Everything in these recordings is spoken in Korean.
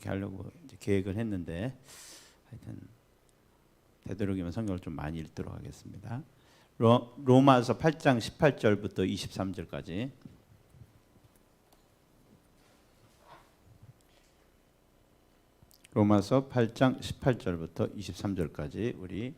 그렇게 하려고 이제 계획을 했는데 하여튼 되도록이면 성경을 좀 많이 읽도록 하겠습니다. 로마서 8장 18절부터 23절까지. 로마서 8장 18절부터 23절까지 우리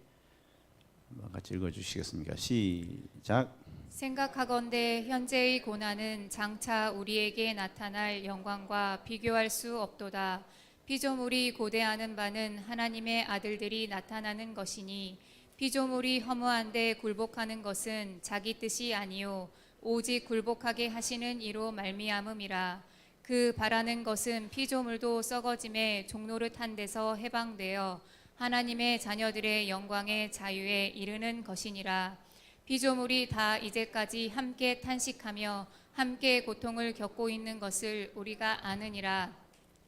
같이 읽어주시겠습니까? 시작. 생각하건대 현재의 고난은 장차 우리에게 나타날 영광과 비교할 수 없도다. 피조물이 고대하는 바는 하나님의 아들들이 나타나는 것이니 피조물이 허무한데 굴복하는 것은 자기 뜻이 아니요 오직 굴복하게 하시는 이로 말미암음이라. 그 바라는 것은 피조물도 썩어짐에 종노릇한 데서 해방되어 하나님의 자녀들의 영광의 자유에 이르는 것이니라. 피조물이 다 이제까지 함께 탄식하며 함께 고통을 겪고 있는 것을 우리가 아느니라.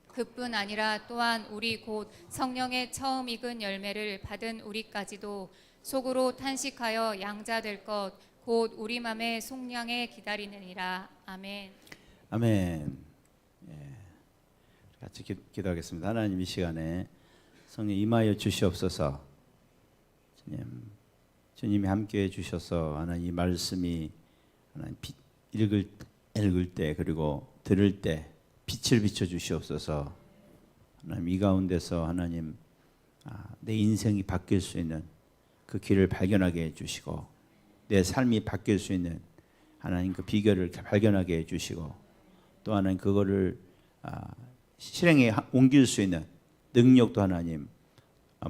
그뿐 아니라 또한 우리 곧 성령의 처음 익은 열매를 받은 우리까지도 속으로 탄식하여 양자될 것 곧 우리 맘의 속량에 기다리느니라. 아멘. 아멘. 같이 기도하겠습니다. 하나님, 이 시간에 성령 임하여 주시옵소서. 주님이 함께해 주셔서 하나님 이 말씀이 하나님 읽을 때 그리고 들을 때 빛을 비춰 주시옵소서. 하나님 이 가운데서 하나님 내 인생이 바뀔 수 있는 그 길을 발견하게 해주시고 내 삶이 바뀔 수 있는 하나님 그 비결을 발견하게 해주시고 또 하나님 그거를 실행에 옮길 수 있는 능력도 하나님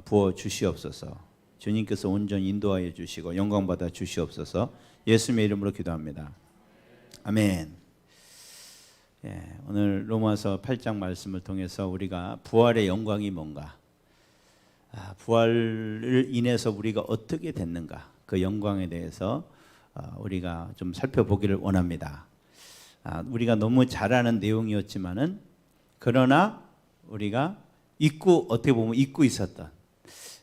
부어 주시옵소서. 주님께서 온전히 인도하여 주시고 영광 받아 주시옵소서. 예수님의 이름으로 기도합니다. 아멘. 오늘 로마서 8장 말씀을 통해서 우리가 부활의 영광이 뭔가, 부활을 인해서 우리가 어떻게 됐는가, 그 영광에 대해서 우리가 좀 살펴보기를 원합니다. 우리가 너무 잘 아는 내용이었지만은 그러나 우리가 어떻게 보면 잊고 있었던,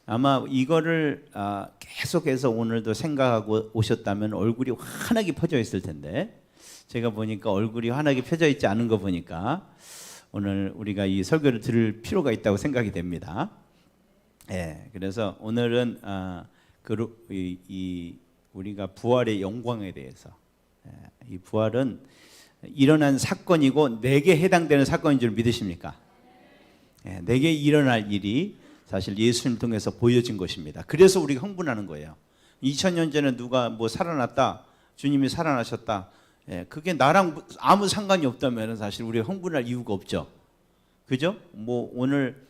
아마 이거를 계속해서 오늘도 생각하고 오셨다면 얼굴이 환하게 펴져 있을 텐데 제가 보니까 얼굴이 환하게 펴져 있지 않은 거 보니까 오늘 우리가 이 설교를 들을 필요가 있다고 생각이 됩니다. 그래서 오늘은 우리가 부활의 영광에 대해서, 이 부활은 일어난 사건이고 내게 해당되는 사건인 줄 믿으십니까? 내게 일어날 일이 사실 예수님을 통해서 보여진 것입니다. 그래서 우리가 흥분하는 거예요. 2000년 전에 누가 뭐 살아났다, 주님이 살아나셨다, 그게 나랑 아무 상관이 없다면 사실 우리가 흥분할 이유가 없죠. 그죠? 뭐 오늘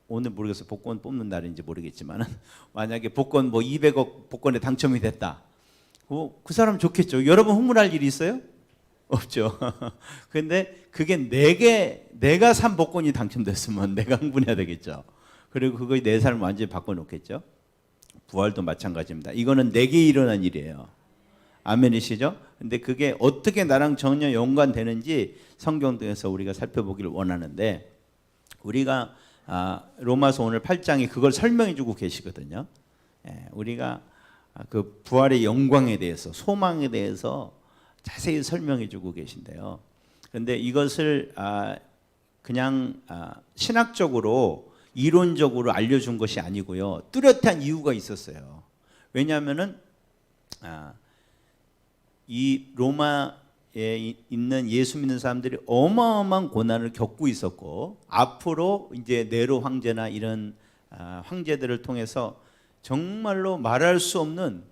모르겠어요. 복권 뽑는 날인지 모르겠지만 만약에 복권 뭐 200억 복권에 당첨이 됐다. 그 사람 좋겠죠. 여러분 흥분할 일이 있어요? 없죠. 근데 그게 내가 산 복권이 당첨됐으면 내가 흥분해야 되겠죠. 그리고 그거 내 삶을 완전히 바꿔놓겠죠. 부활도 마찬가지입니다. 이거는 내게 일어난 일이에요. 아멘이시죠? 근데 그게 어떻게 나랑 전혀 연관되는지 성경 등에서 우리가 살펴보기를 원하는데, 우리가 로마서 오늘 8장이 그걸 설명해 주고 계시거든요. 우리가 그 부활의 영광에 대해서, 소망에 대해서 자세히 설명해 주고 계신데요. 그런데 이것을 그냥 신학적으로 이론적으로 알려준 것이 아니고요. 뚜렷한 이유가 있었어요. 왜냐하면은 이 로마에 있는 예수 믿는 사람들이 어마어마한 고난을 겪고 있었고, 앞으로 이제 네로 황제나 이런 황제들을 통해서 정말로 말할 수 없는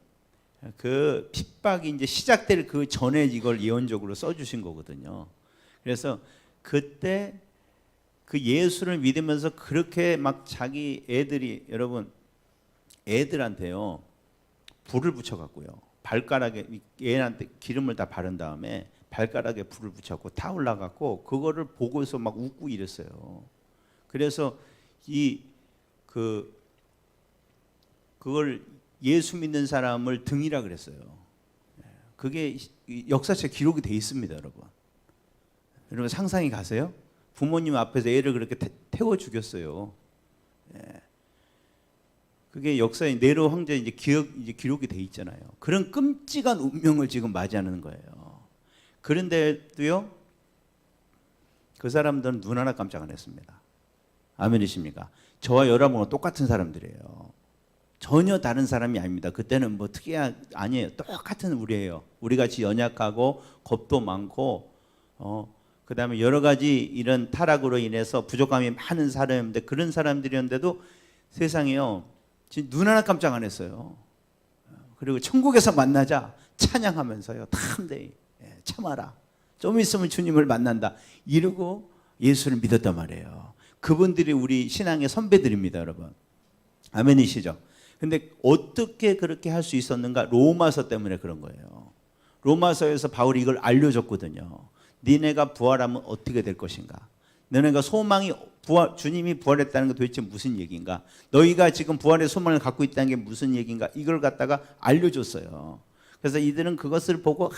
그 핍박이 이제 시작될 그 전에 이걸 예언적으로 써주신 거거든요. 그래서 그때 그 예수를 믿으면서 그렇게 막 자기 여러분 애들한테요 불을 붙여갖고요, 발가락에 얘한테 기름을 다 바른 다음에 발가락에 불을 붙였고 타 올라갔고 그거를 보고서 막 웃고 이랬어요. 그래서 그걸 예수 믿는 사람을 등이라 그랬어요. 그게 역사책 기록이 돼 있습니다, 여러분. 여러분 상상이 가세요? 부모님 앞에서 애를 그렇게 태워 죽였어요. 그게 역사의 네로 황제 이제 기록이 돼 있잖아요. 그런 끔찍한 운명을 지금 맞이하는 거예요. 그런데도요, 그 사람들은 눈 하나 깜짝 안 했습니다. 아멘이십니까? 저와 여러분은 똑같은 사람들이에요. 전혀 다른 사람이 아닙니다. 그때는 뭐 특이한 아니에요. 똑같은 우리예요. 우리 같이 연약하고 겁도 많고 그다음에 여러 가지 이런 타락으로 인해서 부족함이 많은 사람인데 그런 사람들이었는데도 세상에요. 진짜 눈 하나 깜짝 안 했어요. 그리고 천국에서 만나자 찬양하면서요. 담대히 참아라. 좀 있으면 주님을 만난다. 이러고 예수를 믿었단 말이에요. 그분들이 우리 신앙의 선배들입니다, 여러분. 아멘이시죠? 근데 어떻게 그렇게 할 수 있었는가? 로마서 때문에 그런 거예요. 로마서에서 바울이 이걸 알려줬거든요. 니네가 부활하면 어떻게 될 것인가? 너네가 소망이 주님이 부활했다는 게 도대체 무슨 얘기인가? 너희가 지금 부활의 소망을 갖고 있다는 게 무슨 얘기인가? 이걸 갖다가 알려줬어요. 그래서 이들은 그것을 보고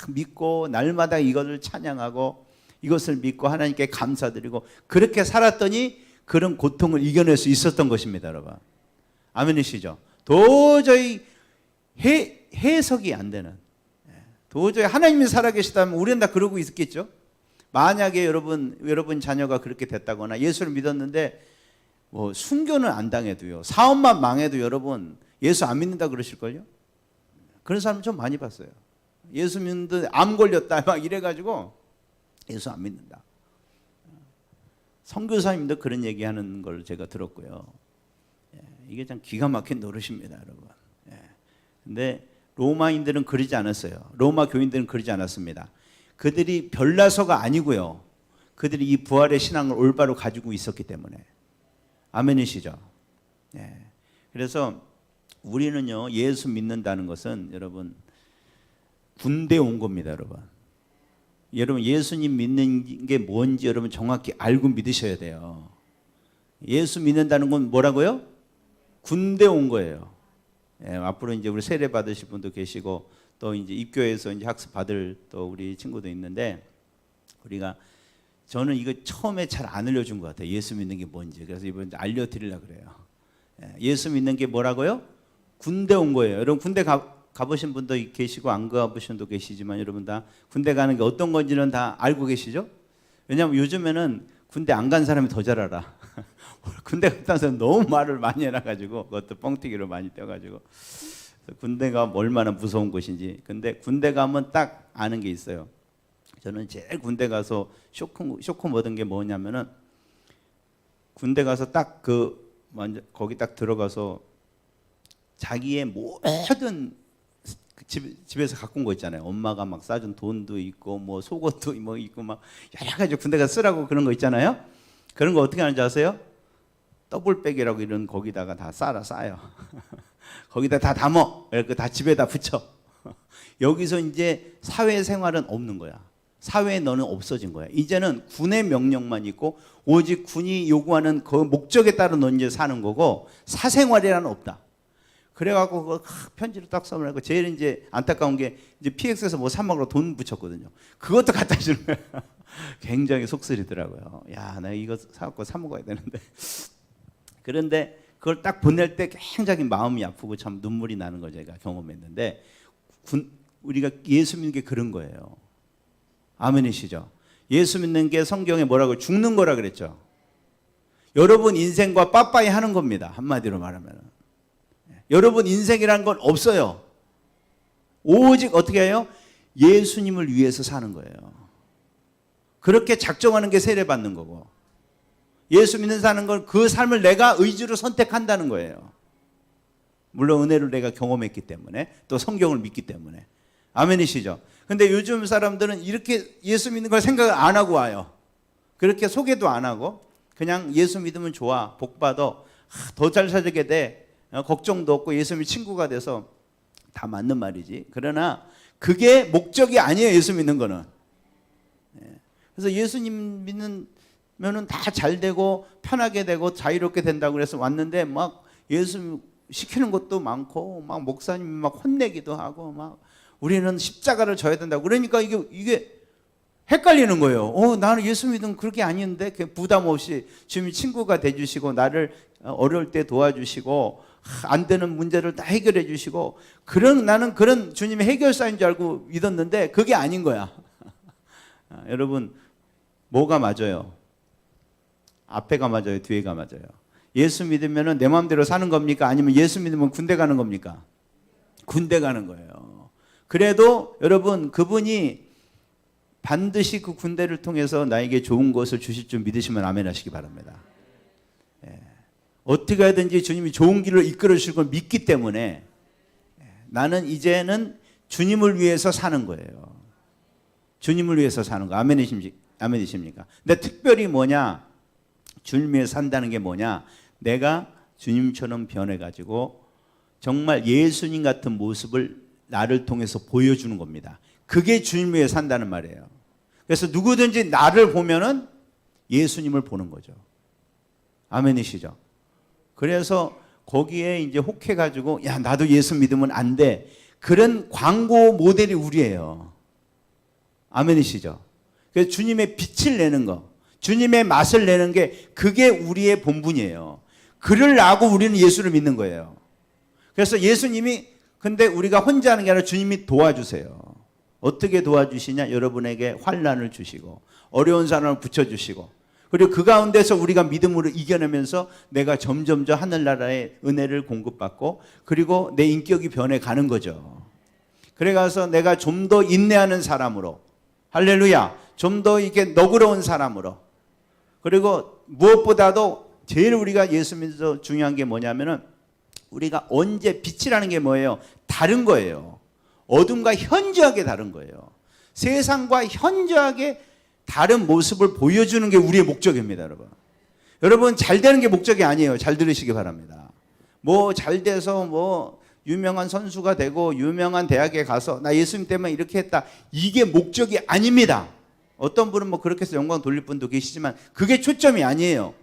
믿고 날마다 이것을 찬양하고 이것을 믿고 하나님께 감사드리고 그렇게 살았더니 그런 고통을 이겨낼 수 있었던 것입니다, 여러분. 아멘이시죠? 도저히 해석이 안 되는, 도저히 하나님이 살아계시다면 우리는 다 그러고 있겠죠? 만약에 여러분 자녀가 그렇게 됐다거나 예수를 믿었는데 뭐 순교는 안 당해도요, 사업만 망해도 여러분 예수 안 믿는다 그러실걸요? 그런 사람 좀 많이 봤어요. 예수 믿는데 암 걸렸다 막 이래가지고 예수 안 믿는다. 선교사님도 그런 얘기하는 걸 제가 들었고요. 이게 참 기가 막힌 노릇입니다, 여러분. 근데 로마인들은 그러지 않았어요. 로마 교인들은 그러지 않았습니다. 그들이 별나서가 아니고요. 그들이 이 부활의 신앙을 올바로 가지고 있었기 때문에. 아멘이시죠? 그래서 우리는요, 예수 믿는다는 것은 여러분 군대 온 겁니다, 여러분. 여러분 예수님 믿는 게 뭔지 여러분 정확히 알고 믿으셔야 돼요. 예수 믿는다는 건 뭐라고요? 군대 온 거예요. 앞으로 이제 우리 세례 받으실 분도 계시고 또 이제 입교해서 이제 학습 받을 또 우리 친구도 있는데 저는 이거 처음에 잘 안 알려준 것 같아요. 예수 믿는 게 뭔지. 그래서 이번에 알려드리려고 그래요. 예수 믿는 게 뭐라고요? 군대 온 거예요. 여러분 군대 가보신 분도 계시고 안 가보신 분도 계시지만 여러분 다 군대 가는 게 어떤 건지는 다 알고 계시죠? 왜냐하면 요즘에는 군대 안 간 사람이 더 잘 알아. 군대 갔다 와서 너무 말을 많이 해놔가지고 그것도 뻥튀기로 많이 떼가지고 군대가 얼마나 무서운 곳인지. 근데 군대 가면 딱 아는 게 있어요. 저는 제일 군대 가서 쇼크 얻은 게 뭐냐면은 군대 가서 딱 먼저 거기 딱 들어가서 자기의 모든 집에서 갖고 온 거 있잖아요. 엄마가 막 싸준 돈도 있고 뭐 속옷도 뭐 있고 막 여러 가지 군대 가서 쓰라고 그런 거 있잖아요. 그런 거 어떻게 하는지 아세요? 더블백이라고 이런 거기다가 다 싸요. 거기다 다 담어. 그래서 다 집에다 붙여. 여기서 이제 사회생활은 없는 거야. 사회에 너는 없어진 거야. 이제는 군의 명령만 있고 오직 군이 요구하는 그 목적에 따라 너 이제 사는 거고 사생활이라는 없다. 그래갖고 그 편지를 딱 써놓고 제일 이제 안타까운 게 이제 PX에서 뭐 사 먹으러 돈 붙였거든요. 그것도 갖다 주는 거야. 굉장히 속쓰리더라고요. 야, 나 이거 사갖고 사 먹어야 되는데. 그런데 그걸 딱 보낼 때 굉장히 마음이 아프고 참 눈물이 나는 걸 제가 경험했는데 우리가 예수 믿는 게 그런 거예요. 아멘이시죠? 예수 믿는 게 성경에 뭐라고 죽는 거라 그랬죠. 여러분 인생과 빠빠이 하는 겁니다. 한마디로 말하면. 여러분 인생이란 건 없어요. 오직 어떻게 해요? 예수님을 위해서 사는 거예요. 그렇게 작정하는 게 세례받는 거고 예수 믿는 사는 건 그 삶을 내가 의지로 선택한다는 거예요. 물론 은혜를 내가 경험했기 때문에 또 성경을 믿기 때문에. 아멘이시죠? 근데 요즘 사람들은 이렇게 예수 믿는 걸 생각을 안 하고 와요. 그렇게 소개도 안 하고 그냥 예수 믿으면 좋아, 복 받아, 더 잘 살게 돼, 걱정도 없고 예수 믿는 친구가 돼서 다 맞는 말이지. 그러나 그게 목적이 아니에요. 예수 믿는 거는. 그래서 예수님 믿으면은 다 잘 되고 편하게 되고 자유롭게 된다고 그래서 왔는데 막 예수 시키는 것도 많고 막 목사님이 막 혼내기도 하고 막 우리는 십자가를 져야 된다고 그러니까 이게 헷갈리는 거예요. 나는 예수 믿으면 그렇게 아닌데 부담 없이 주님 친구가 돼주시고 나를 어려울 때 도와주시고 안 되는 문제를 다 해결해 주시고 나는 그런 주님의 해결사인 줄 알고 믿었는데 그게 아닌 거야. 여러분 뭐가 맞아요? 앞에가 맞아요? 뒤에가 맞아요? 예수 믿으면 내 마음대로 사는 겁니까? 아니면 예수 믿으면 군대 가는 겁니까? 군대 가는 거예요. 그래도 여러분, 그분이 반드시 그 군대를 통해서 나에게 좋은 것을 주실 줄 믿으시면 아멘 하시기 바랍니다. 예. 어떻게 하든지 주님이 좋은 길로 이끌어 주실 걸 믿기 때문에 나는 이제는 주님을 위해서 사는 거예요. 주님을 위해서 사는 거. 아멘이십니까? 근데 특별히 뭐냐? 주님 위해서 산다는 게 뭐냐? 내가 주님처럼 변해가지고 정말 예수님 같은 모습을 나를 통해서 보여주는 겁니다. 그게 주님 위해 산다는 말이에요. 그래서 누구든지 나를 보면은 예수님을 보는 거죠. 아멘이시죠? 그래서 거기에 이제 혹해가지고 야, 나도 예수 믿으면 안 돼. 그런 광고 모델이 우리예요. 아멘이시죠? 그래서 주님의 빛을 내는 거, 주님의 맛을 내는 게 그게 우리의 본분이에요. 그를 나고 우리는 예수를 믿는 거예요. 그래서 예수님이 근데 우리가 혼자 하는 게 아니라 주님이 도와주세요. 어떻게 도와주시냐? 여러분에게 환난을 주시고 어려운 사람을 붙여주시고 그리고 그 가운데서 우리가 믿음으로 이겨내면서 내가 점점 더 하늘나라의 은혜를 공급받고 그리고 내 인격이 변해가는 거죠. 그래가서 내가 좀 더 인내하는 사람으로 할렐루야 좀 더 이게 너그러운 사람으로 그리고 무엇보다도 제일 우리가 예수 믿어서 중요한 게 뭐냐면은 우리가 언제 빛이라는 게 뭐예요? 다른 거예요. 어둠과 현저하게 다른 거예요. 세상과 현저하게 다른 모습을 보여주는 게 우리의 목적입니다, 여러분. 여러분 잘 되는 게 목적이 아니에요. 잘 들으시기 바랍니다. 뭐 잘 돼서 뭐 유명한 선수가 되고 유명한 대학에 가서 나 예수님 때문에 이렇게 했다. 이게 목적이 아닙니다. 어떤 분은 뭐 그렇게 해서 영광 돌릴 분도 계시지만 그게 초점이 아니에요.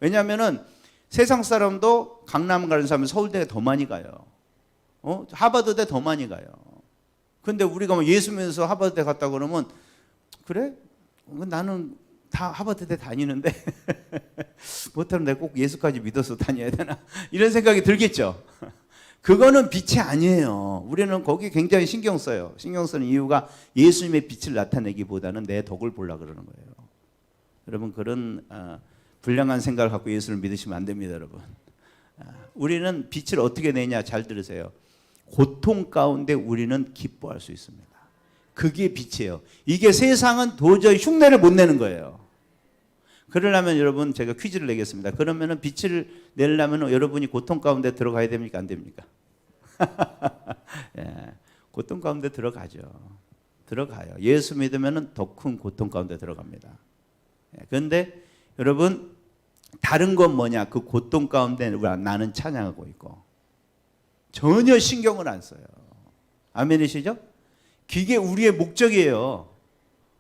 왜냐하면은 세상 사람도 강남 가는 사람은 서울대에 더 많이 가요. 하버드대 더 많이 가요. 근데 우리가 뭐 예수 믿어서 하버드대 갔다 그러면 그래? 나는 다 하버드대 다니는데 못하면 내가 꼭 예수까지 믿어서 다녀야 되나? 이런 생각이 들겠죠. 그거는 빛이 아니에요. 우리는 거기에 굉장히 신경 써요. 신경 쓰는 이유가 예수님의 빛을 나타내기보다는 내 덕을 보려고 그러는 거예요. 여러분 그런 불량한 생각을 갖고 예수를 믿으시면 안 됩니다, 여러분. 우리는 빛을 어떻게 내냐? 잘 들으세요. 고통 가운데 우리는 기뻐할 수 있습니다. 그게 빛이에요. 이게 세상은 도저히 흉내를 못 내는 거예요. 그러려면 여러분 제가 퀴즈를 내겠습니다. 그러면은 빛을 내려면 여러분이 고통 가운데 들어가야 됩니까? 안 됩니까? 예, 고통 가운데 들어가죠. 들어가요. 예수 믿으면은 더 큰 고통 가운데 들어갑니다. 그런데 여러분 다른 건 뭐냐? 그 고통 가운데 나는 찬양하고 있고 전혀 신경을 안 써요. 아멘이시죠? 그게 우리의 목적이에요.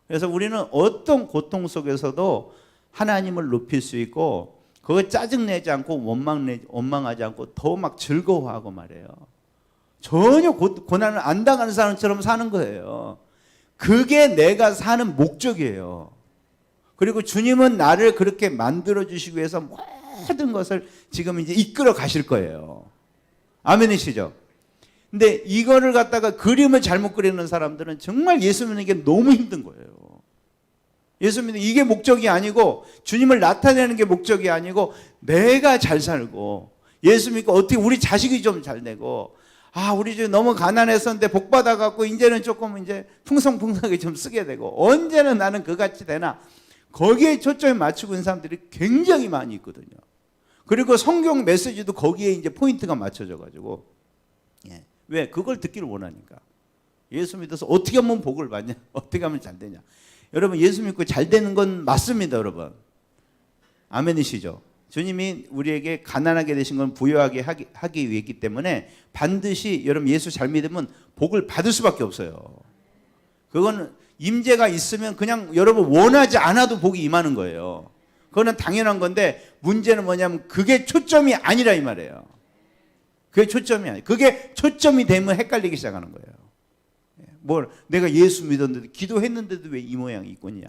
그래서 우리는 어떤 고통 속에서도 하나님을 높일 수 있고 그거 짜증내지 않고 원망하지 않고 더 막 즐거워하고 말이에요. 전혀 고난을 안 당하는 사람처럼 사는 거예요. 그게 내가 사는 목적이에요. 그리고 주님은 나를 그렇게 만들어 주시기 위해서 모든 것을 지금 이제 이끌어 가실 거예요. 아멘이시죠? 근데 이거를 갖다가 그림을 잘못 그리는 사람들은 정말 예수 믿는 게 너무 힘든 거예요. 예수 믿는 이게 목적이 아니고 주님을 나타내는 게 목적이 아니고 내가 잘 살고 예수 믿고 어떻게 우리 자식이 좀 잘 되고 우리 집 너무 가난했었는데 복 받아갖고 이제는 조금 이제 풍성풍성하게 좀 쓰게 되고 언제는 나는 그같이 되나 거기에 초점을 맞추고 있는 사람들이 굉장히 많이 있거든요. 그리고 성경 메시지도 거기에 이제 포인트가 맞춰져 가지고 왜? 그걸 듣기를 원하니까. 예수 믿어서 어떻게 하면 복을 받냐? 어떻게 하면 잘 되냐? 여러분 예수 믿고 잘 되는 건 맞습니다, 여러분. 아멘이시죠? 주님이 우리에게 가난하게 되신 건 부유하게 하기 위했기 때문에 반드시 여러분 예수 잘 믿으면 복을 받을 수밖에 없어요. 그건 임재가 있으면 그냥 여러분 원하지 않아도 복이 임하는 거예요. 그거는 당연한 건데 문제는 뭐냐면 그게 초점이 아니라 이 말이에요. 그게 초점이 아니에요. 그게 초점이 되면 헷갈리기 시작하는 거예요. 내가 예수 믿었는데 기도했는데도 왜 이 모양이 있겠냐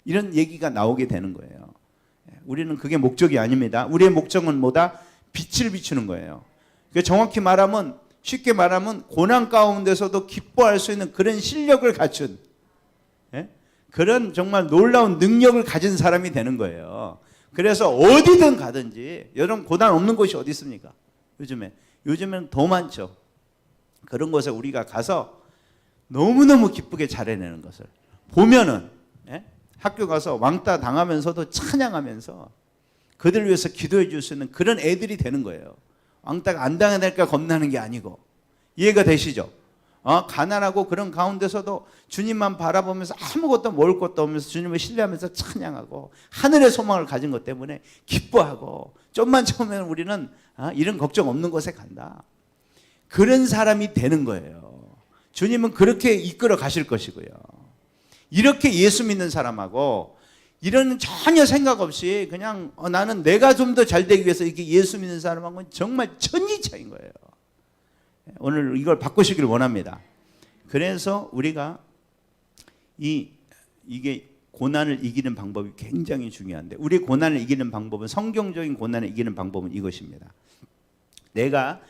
이런 얘기가 나오게 되는 거예요. 우리는 그게 목적이 아닙니다. 우리의 목적은 뭐다? 빛을 비추는 거예요. 정확히 말하면 쉽게 말하면 고난 가운데서도 기뻐할 수 있는 그런 실력을 갖춘 그런 정말 놀라운 능력을 가진 사람이 되는 거예요. 그래서 어디든 가든지, 여러분 고난 없는 곳이 어디 있습니까? 요즘에는 더 많죠. 그런 곳에 우리가 가서 너무너무 기쁘게 잘해내는 것을 보면은, 예? 학교 가서 왕따 당하면서도 찬양하면서 그들을 위해서 기도해 줄 수 있는 그런 애들이 되는 거예요. 왕따가 안 당해야 될까 겁나는 게 아니고. 이해가 되시죠? 가난하고 그런 가운데서도 주님만 바라보면서 아무것도 먹을 것도 없으면서 주님을 신뢰하면서 찬양하고 하늘의 소망을 가진 것 때문에 기뻐하고, 좀만 참으면 우리는 이런 걱정 없는 곳에 간다. 그런 사람이 되는 거예요. 주님은 그렇게 이끌어 가실 것이고요. 이렇게 예수 믿는 사람하고 이런 전혀 생각 없이 그냥 나는 내가 좀 더 잘 되기 위해서 이렇게 예수 믿는 사람하고는 정말 천지 차이인 거예요. 오늘 이걸 바꾸시길 원합니다. 그래서 우리가 이게 고난을 이기는 방법이 굉장히 중요한데, 우리 고난을 이기는 방법은, 성경적인 고난을 이기는 방법은 이것입니다. 내가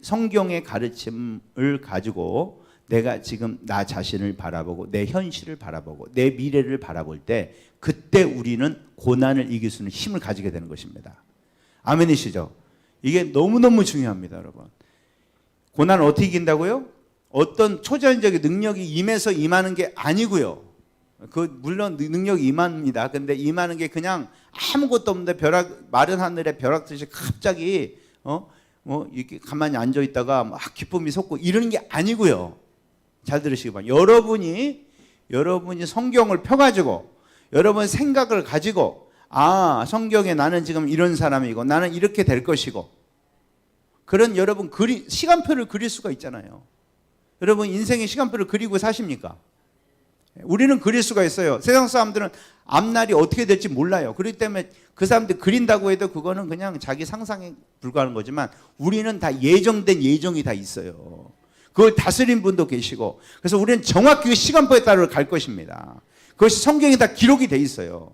성경의 가르침을 가지고 내가 지금 나 자신을 바라보고 내 현실을 바라보고 내 미래를 바라볼 때, 그때 우리는 고난을 이길 수 있는 힘을 가지게 되는 것입니다. 아멘이시죠? 이게 너무너무 중요합니다, 여러분. 고난을 어떻게 이긴다고요? 어떤 초자연적인 능력이 임해서 임하는 게 아니고요. 물론 능력이 임합니다. 근데 임하는 게 그냥 아무것도 없는데 마른 하늘에 벼락듯이 갑자기 이렇게 가만히 앉아 있다가 막 기쁨이 솟고 이러는 게 아니고요. 잘 들으시기 바랍니다. 여러분이 성경을 펴가지고 여러분 생각을 가지고, 성경에 나는 지금 이런 사람이고 나는 이렇게 될 것이고, 그런 여러분 시간표를 그릴 수가 있잖아요. 여러분 인생의 시간표를 그리고 사십니까? 우리는 그릴 수가 있어요. 세상 사람들은 앞날이 어떻게 될지 몰라요. 그렇기 때문에 그 사람들 그린다고 해도 그거는 그냥 자기 상상에 불과한 거지만, 우리는 다 예정된 예정이 다 있어요. 그걸 다스린 분도 계시고, 그래서 우리는 정확히 그 시간표에 따라 갈 것입니다. 그것이 성경에 다 기록이 돼 있어요.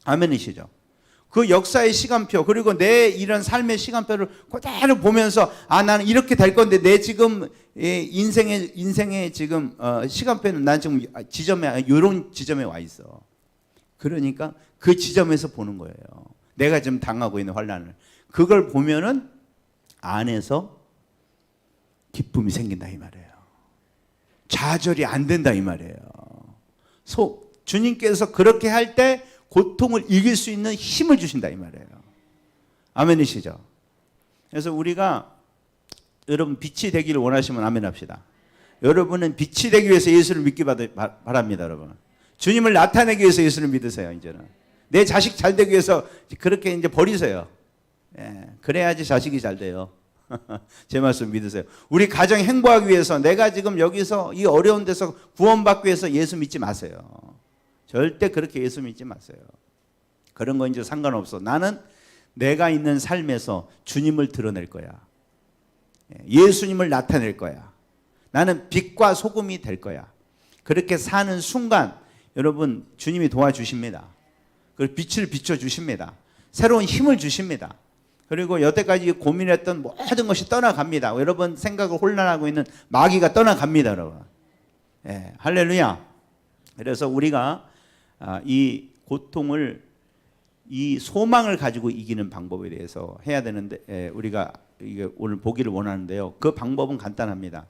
아멘이시죠? 그 역사의 시간표, 그리고 내 이런 삶의 시간표를 그대로 보면서, 나는 이렇게 될 건데 내 지금 인생의 지금 시간표는 난 지금 이런 지점에 와 있어. 그러니까 그 지점에서 보는 거예요. 내가 지금 당하고 있는 환난을. 그걸 보면은 안에서 기쁨이 생긴다 이 말이에요. 좌절이 안 된다 이 말이에요. 주님께서 그렇게 할 때 고통을 이길 수 있는 힘을 주신다 이 말이에요. 아멘이시죠? 그래서 우리가, 여러분 빛이 되기를 원하시면 아멘 합시다. 여러분은 빛이 되기 위해서 예수를 믿기 바랍니다. 여러분, 주님을 나타내기 위해서 예수를 믿으세요. 이제는 내 자식 잘 되기 위해서 그렇게 이제 버리세요. 그래야지 자식이 잘 돼요. 제 말씀 믿으세요. 우리 가정 행복하기 위해서, 내가 지금 여기서 이 어려운 데서 구원받기 위해서 예수 믿지 마세요. 절대 그렇게 예수 믿지 마세요. 그런 거 이제 상관없어. 나는 내가 있는 삶에서 주님을 드러낼 거야. 예수님을 나타낼 거야. 나는 빛과 소금이 될 거야. 그렇게 사는 순간 여러분 주님이 도와주십니다. 그 빛을 비춰주십니다. 새로운 힘을 주십니다. 그리고 여태까지 고민했던 모든 것이 떠나갑니다. 여러분 생각을 혼란하고 있는 마귀가 떠나갑니다. 여러분. 할렐루야. 그래서 우리가 이 고통을, 이 소망을 가지고 이기는 방법에 대해서 해야 되는데, 우리가 이게 오늘 보기를 원하는데요. 그 방법은 간단합니다.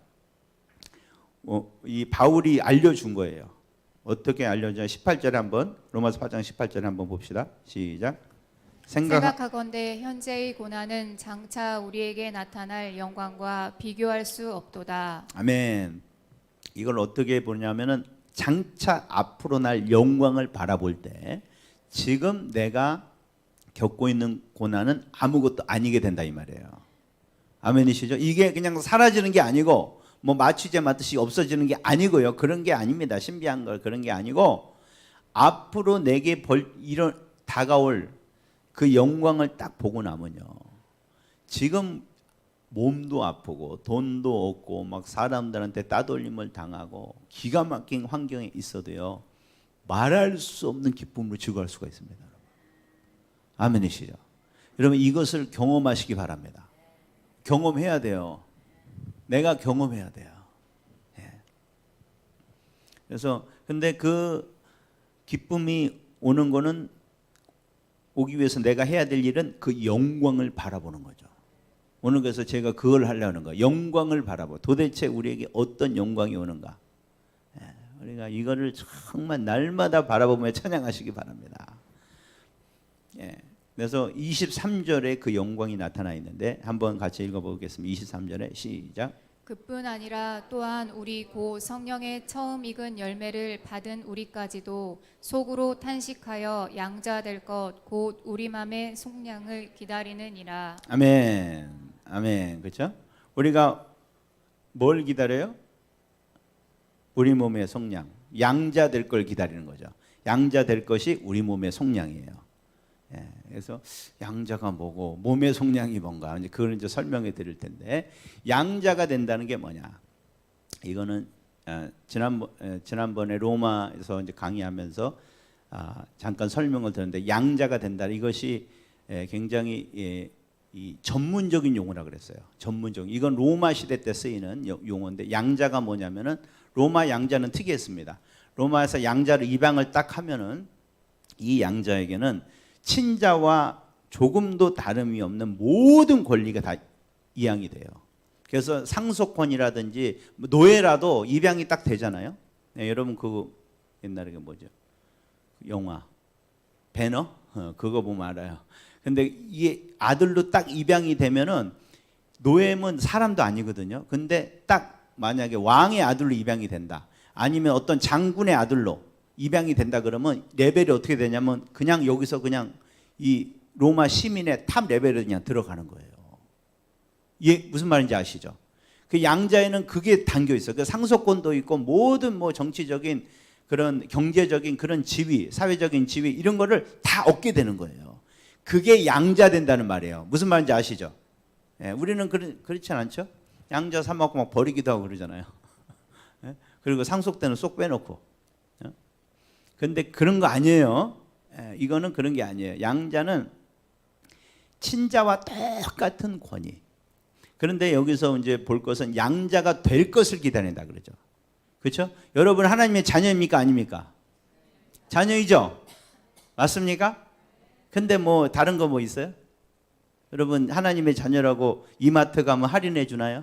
이 바울이 알려준 거예요. 어떻게 알려줘? 18절에 한번, 로마서 8장 18절에 한번 봅시다. 시작. 생각하건대 현재의 고난은 장차 우리에게 나타날 영광과 비교할 수 없도다. 아멘. 이걸 어떻게 보냐면은, 장차 앞으로 날 영광을 바라볼 때 지금 내가 겪고 있는 고난은 아무것도 아니게 된다 이 말이에요. 아멘이시죠? 이게 그냥 사라지는 게 아니고 마취제 맞듯이 없어지는 게 아니고요. 그런 게 아닙니다. 신비한 걸 그런 게 아니고, 앞으로 내게 다가올 그 영광을 딱 보고 나면요, 지금 몸도 아프고 돈도 없고 막 사람들한테 따돌림을 당하고 기가 막힌 환경에 있어도요, 말할 수 없는 기쁨으로 즐거워할 수가 있습니다. 아멘이시죠? 여러분 이것을 경험하시기 바랍니다. 경험해야 돼요. 내가 경험해야 돼요. 그래서 근데 그 기쁨이 오는 거는 오기 위해서 내가 해야 될 일은 그 영광을 바라보는 거죠. 오늘 그래서 제가 그걸 하려는 거예요. 영광을 바라보. 도대체 우리에게 어떤 영광이 오는가? 우리가 이거를 정말 날마다 바라보며 찬양하시기 바랍니다. 그래서 23절에 그 영광이 나타나 있는데 한번 같이 읽어보겠습니다. 23절에 시작. 그뿐 아니라 또한 우리 고 성령의 처음 익은 열매를 받은 우리까지도 속으로 탄식하여 양자 될 것 곧 우리 맘의 속량을 기다리느니라. 아멘. 아멘. 그렇죠? 우리가 뭘 기다려요? 우리 몸의 속량. 양자 될 걸 기다리는 거죠. 양자 될 것이 우리 몸의 속량이에요. 그래서 양자가 뭐고 몸의 속량이 뭔가 이제 그걸 이제 설명해 드릴 텐데 양자가 된다는 게 뭐냐? 이거는 지난번에 로마에서 이제 강의하면서 잠깐 설명을 드렸는데 양자가 된다. 이것이 굉장히 이 전문적인 용어라 그랬어요. 전문적. 이건 로마 시대 때 쓰이는 용어인데 양자가 뭐냐면은 로마 양자는 특이했습니다. 로마에서 양자를 입양을 딱 하면은 이 양자에게는 친자와 조금도 다름이 없는 모든 권리가 다 이양이 돼요. 그래서 상속권이라든지 노예라도 입양이 딱 되잖아요. 여러분 그 옛날에 그 뭐죠? 영화 배너 그거 보면 알아요. 근데 이게 아들로 딱 입양이 되면은 노예면 사람도 아니거든요. 근데 딱 만약에 왕의 아들로 입양이 된다. 아니면 어떤 장군의 아들로 입양이 된다 그러면 레벨이 어떻게 되냐면 그냥 여기서 그냥 이 로마 시민의 탑 레벨에 그냥 들어가는 거예요. 이게 무슨 말인지 아시죠? 그 양자에는 그게 담겨 있어요. 그 상속권도 있고 모든 뭐 정치적인 그런 경제적인 그런 지위, 사회적인 지위 이런 거를 다 얻게 되는 거예요. 그게 양자 된다는 말이에요. 무슨 말인지 아시죠? 우리는 그렇지 않죠? 양자 삼았고 막 버리기도 하고 그러잖아요. 그리고 상속되는 쏙 빼놓고. 근데 그런 거 아니에요. 이거는 그런 게 아니에요. 양자는 친자와 똑같은 권위. 그런데 여기서 이제 볼 것은 양자가 될 것을 기다린다 그러죠. 그렇죠? 여러분 하나님의 자녀입니까 아닙니까? 자녀이죠. 맞습니까? 근데 뭐 다른 거 뭐 있어요? 여러분 하나님의 자녀라고 이마트 가면 할인해 주나요?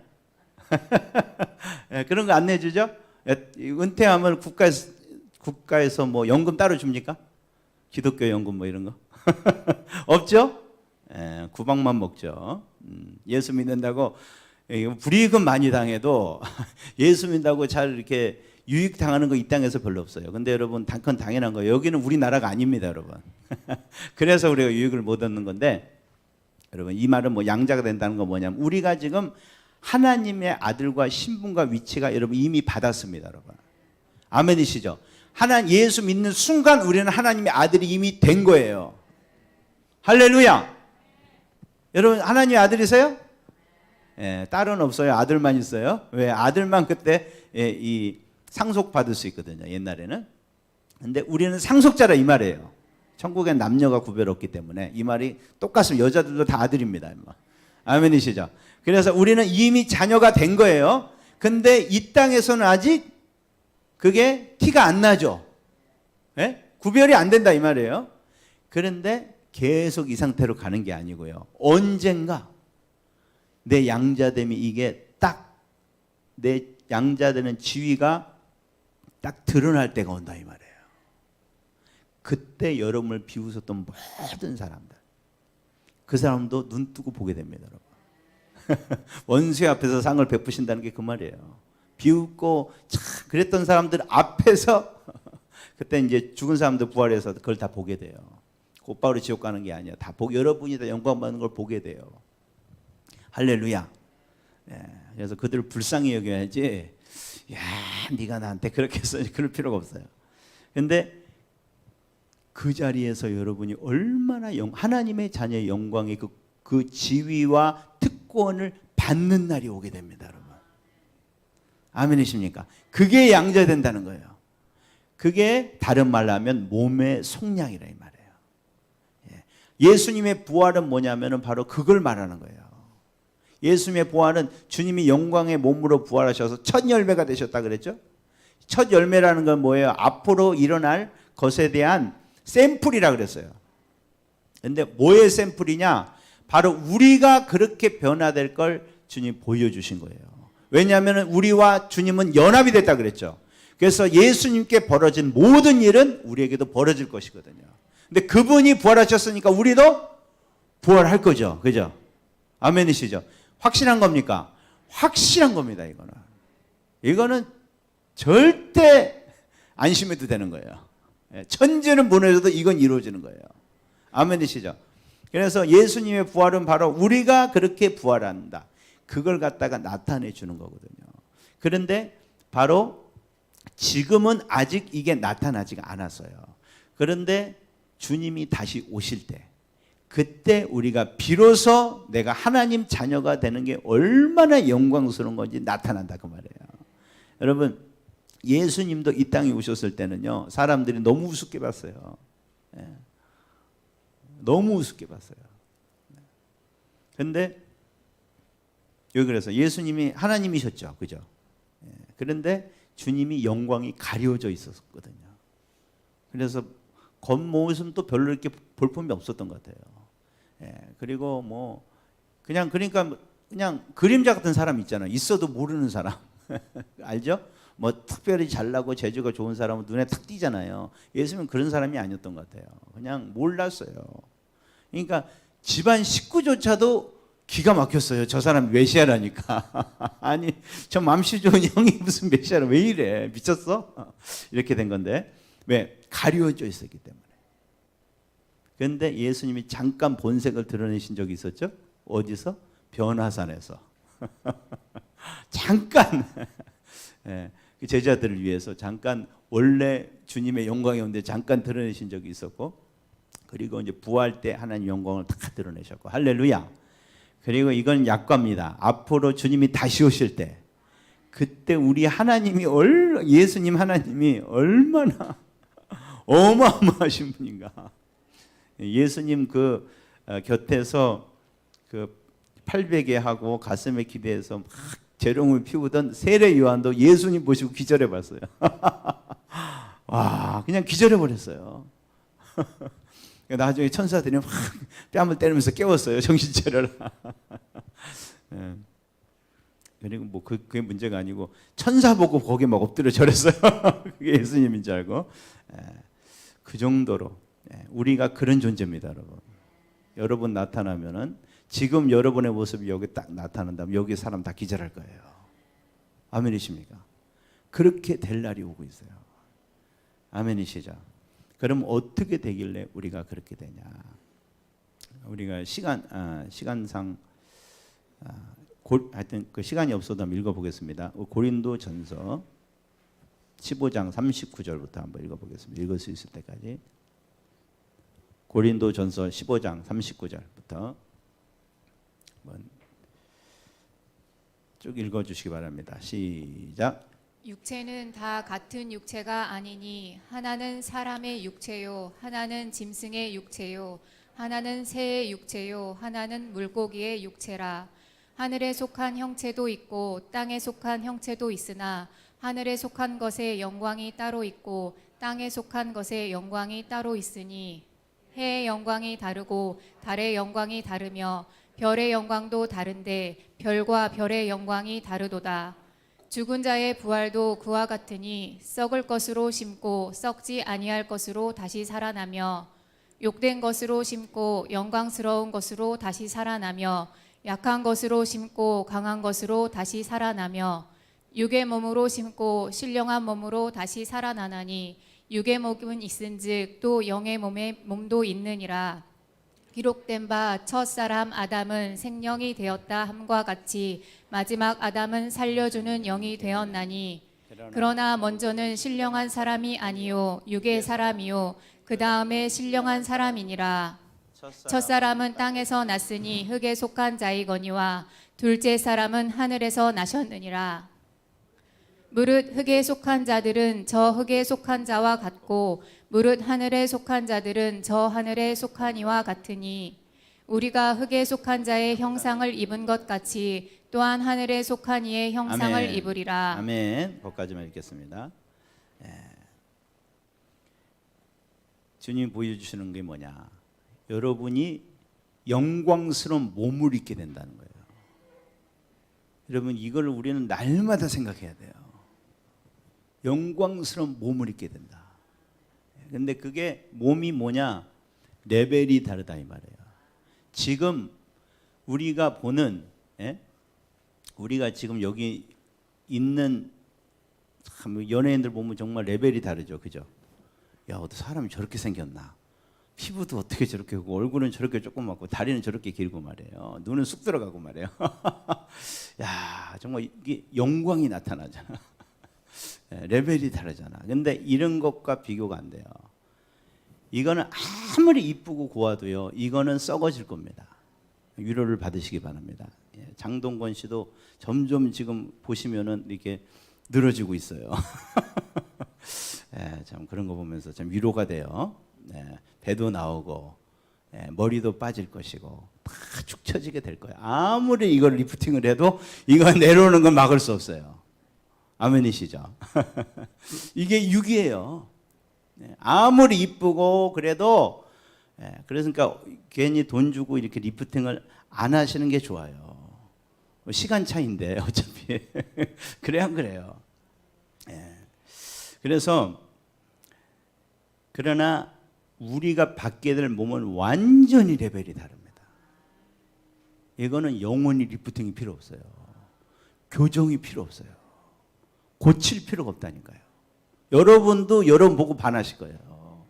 그런 거 안 내주죠? 은퇴하면 국가에서 뭐 연금 따로 줍니까? 기독교 연금 뭐 이런 거 없죠? 구박만 먹죠. 예수 믿는다고 불이익은 많이 당해도 예수 믿는다고 잘 이렇게 유익 당하는 거 이 땅에서 별로 없어요. 근데 여러분 그건 당연한 거예요. 여기는 우리나라가 아닙니다, 여러분. 그래서 우리가 유익을 못 얻는 건데 여러분 이 말은 뭐 양자가 된다는 건 뭐냐면 우리가 지금 하나님의 아들과 신분과 위치가 여러분 이미 받았습니다, 여러분. 아멘이시죠? 예수 믿는 순간 우리는 하나님의 아들이 이미 된 거예요. 할렐루야. 여러분 하나님의 아들이세요? 딸은 없어요. 아들만 있어요. 왜? 아들만 그때 이 상속받을 수 있거든요. 옛날에는. 근데 우리는 상속자라 이 말이에요. 천국엔 남녀가 구별 없기 때문에 이 말이 똑같습니다. 여자들도 다 아들입니다. 아멘이시죠? 그래서 우리는 이미 자녀가 된 거예요. 근데 이 땅에서는 아직 그게 티가 안 나죠. 구별이 안 된다 이 말이에요. 그런데 계속 이 상태로 가는 게 아니고요. 언젠가 내 양자됨이 이게 딱 내 양자되는 지위가 딱 드러날 때가 온다 이 말이에요. 그때 여러분을 비웃었던 모든 사람들 그 사람도 눈 뜨고 보게 됩니다, 여러분. 원수의 앞에서 상을 베푸신다는 게 그 말이에요. 비웃고 참 그랬던 사람들 앞에서 그때 이제 죽은 사람들 부활해서 그걸 다 보게 돼요. 곧바로 지옥 가는 게 아니야. 다 여러분이 다 영광 받는 걸 보게 돼요. 할렐루야. 그래서 그들을 불쌍히 여겨야지. 야, 네가 나한테 그렇게 했어. 그럴 필요가 없어요. 근데 그 자리에서 여러분이 얼마나 하나님의 자녀의 영광의 그 지위와 특권을 받는 날이 오게 됩니다, 여러분. 아멘이십니까? 그게 양자된다는 거예요. 그게 다른 말로 하면 몸의 속량이라 이 말이에요. 예수님의 부활은 뭐냐면은 바로 그걸 말하는 거예요. 예수님의 부활은 주님이 영광의 몸으로 부활하셔서 첫 열매가 되셨다 그랬죠? 첫 열매라는 건 뭐예요? 앞으로 일어날 것에 대한 샘플이라 그랬어요. 근데 뭐의 샘플이냐? 바로 우리가 그렇게 변화될 걸 주님 보여주신 거예요. 왜냐하면 우리와 주님은 연합이 됐다 그랬죠. 그래서 예수님께 벌어진 모든 일은 우리에게도 벌어질 것이거든요. 근데 그분이 부활하셨으니까 우리도 부활할 거죠. 그죠? 아멘이시죠? 확실한 겁니까? 확실한 겁니다. 이거는 절대 안심해도 되는 거예요. 천지는 무너져도 이건 이루어지는 거예요. 아멘이시죠? 그래서 예수님의 부활은 바로 우리가 그렇게 부활한다. 그걸 갖다가 나타내 주는 거거든요. 그런데 바로 지금은 아직 이게 나타나지가 않았어요. 그런데 주님이 다시 오실 때, 그때 우리가 비로소 내가 하나님 자녀가 되는 게 얼마나 영광스러운 건지 나타난다 그 말이에요. 여러분, 예수님도 이 땅에 오셨을 때는요, 사람들이 너무 우습게 봤어요. 너무 우습게 봤어요. 근데 여기 그래서 예수님이 하나님이셨죠, 그죠? 그런데 주님이 영광이 가려져 있었거든요. 그래서 겉모습도 별로 이렇게 볼품이 없었던 것 같아요. 그리고 뭐 그냥 그러니까 그냥 그림자 같은 사람 있잖아요. 있어도 모르는 사람 알죠? 뭐 특별히 잘나고 재주가 좋은 사람은 눈에 탁 띄잖아요. 예수님은 그런 사람이 아니었던 것 같아요. 그냥 몰랐어요. 그러니까 집안 식구조차도 기가 막혔어요. 저 사람 메시아라니까. 아니 저 맘씨 좋은 형이 무슨 메시아라, 왜 이래, 미쳤어? 이렇게 된 건데 왜? 가려져 있었기 때문에. 그런데 예수님이 잠깐 본색을 드러내신 적이 있었죠? 어디서? 변화산에서. 잠깐 그 제자들을 위해서 잠깐 원래 주님의 영광이었는데 잠깐 드러내신 적이 있었고, 그리고 이제 부활 때 하나님 영광을 다 드러내셨고, 할렐루야. 그리고 이건 약과입니다. 앞으로 주님이 다시 오실 때, 그때 우리 하나님이 예수님 하나님이 얼마나 어마어마하신 분인가. 예수님 그 곁에서 그 800에 하고 가슴에 기대해서 막 재롱을 피우던 세례 요한도 예수님 보시고 기절해 봤어요. 와, 그냥 기절해 버렸어요. 나중에 천사들이 막 뺨을 때리면서 깨웠어요. 정신 차려라. 그리고 뭐 그게 문제가 아니고 천사 보고 거기 막 엎드려 절했어요. 그게 예수님인 줄 알고. 그 정도로 우리가 그런 존재입니다, 여러분. 여러분 나타나면은 지금 여러분의 모습이 여기 딱 나타난다면 여기 사람 다 기절할 거예요. 아멘이십니까? 그렇게 될 날이 오고 있어요. 아멘이시죠? 그럼 어떻게 되길래 우리가 그렇게 되냐? 우리가 시간상 하여튼 그 시간이 없어도 한번 읽어보겠습니다. 고린도전서 15장 39절부터 한번 읽어보겠습니다. 읽을 수 있을 때까지. 고린도전서 15장 39절부터 한번 쭉 읽어주시기 바랍니다. 시작. 육체는 다 같은 육체가 아니니 하나는 사람의 육체요, 하나는 짐승의 육체요, 하나는 새의 육체요, 하나는 물고기의 육체라. 하늘에 속한 형체도 있고 땅에 속한 형체도 있으나 하늘에 속한 것의 영광이 따로 있고 땅에 속한 것의 영광이 따로 있으니 해의 영광이 다르고 달의 영광이 다르며 별의 영광도 다른데 별과 별의 영광이 다르도다. 죽은 자의 부활도 그와 같으니 썩을 것으로 심고 썩지 아니할 것으로 다시 살아나며 욕된 것으로 심고 영광스러운 것으로 다시 살아나며 약한 것으로 심고 강한 것으로 다시 살아나며 육의 몸으로 심고 신령한 몸으로 다시 살아나나니 육의 몸은 있은즉 또 영의 몸도 있느니라. 기록된 바 첫사람 아담은 생명이 되었다 함과 같이 마지막 아담은 살려주는 영이 되었나니 그러나 먼저는 신령한 사람이 아니요 육의 사람이요 그 다음에 신령한 사람이니라. 첫사람은 땅에서 났으니 흙에 속한 자이거니와 둘째 사람은 하늘에서 나셨느니라. 무릇 흙에 속한 자들은 저 흙에 속한 자와 같고 무릇 하늘에 속한 자들은 저 하늘에 속한 이와 같으니 우리가 흙에 속한 자의 형상을 입은 것 같이 또한 하늘에 속한 이의 형상을 아멘. 입으리라. 아멘. 거기까지만 읽겠습니다. 주님이 보여주시는 게 뭐냐? 여러분이 영광스러운 몸을 입게 된다는 거예요. 여러분 이걸 우리는 날마다 생각해야 돼요. 영광스러운 몸을 입게 된다. 근데 그게 몸이 뭐냐? 레벨이 다르다 이 말이에요. 지금 우리가 보는 우리가 지금 여기 있는 참 연예인들 보면 정말 레벨이 다르죠. 그죠? 야, 어떻게 사람이 저렇게 생겼나? 피부도 어떻게 저렇게 하고 얼굴은 저렇게 조그맣고 다리는 저렇게 길고 말이에요. 눈은 쑥 들어가고 말이에요. 야, 정말 이게 영광이 나타나잖아. 레벨이 다르잖아. 근데 이런 것과 비교가 안 돼요. 이거는 아무리 이쁘고 고와도요, 이거는 썩어질 겁니다. 위로를 받으시기 바랍니다. 장동건 씨도 점점 지금 보시면은 이렇게 늘어지고 있어요. 참 그런 거 보면서 참 위로가 돼요. 배도 나오고 머리도 빠질 것이고 다 축 처지게 될 거예요. 아무리 이걸 리프팅을 해도 이거 내려오는 건 막을 수 없어요. 아멘이시죠? 이게 육이에요. 아무리 이쁘고 그래도 그러니까 괜히 돈 주고 이렇게 리프팅을 안 하시는 게 좋아요. 시간 차인데 어차피 그래 안 그래요. 그래서 그러나 우리가 받게 될 몸은 완전히 레벨이 다릅니다. 이거는 영원히 리프팅이 필요 없어요. 교정이 필요 없어요. 고칠 필요가 없다니까요. 여러분도 여러분 보고 반하실 거예요.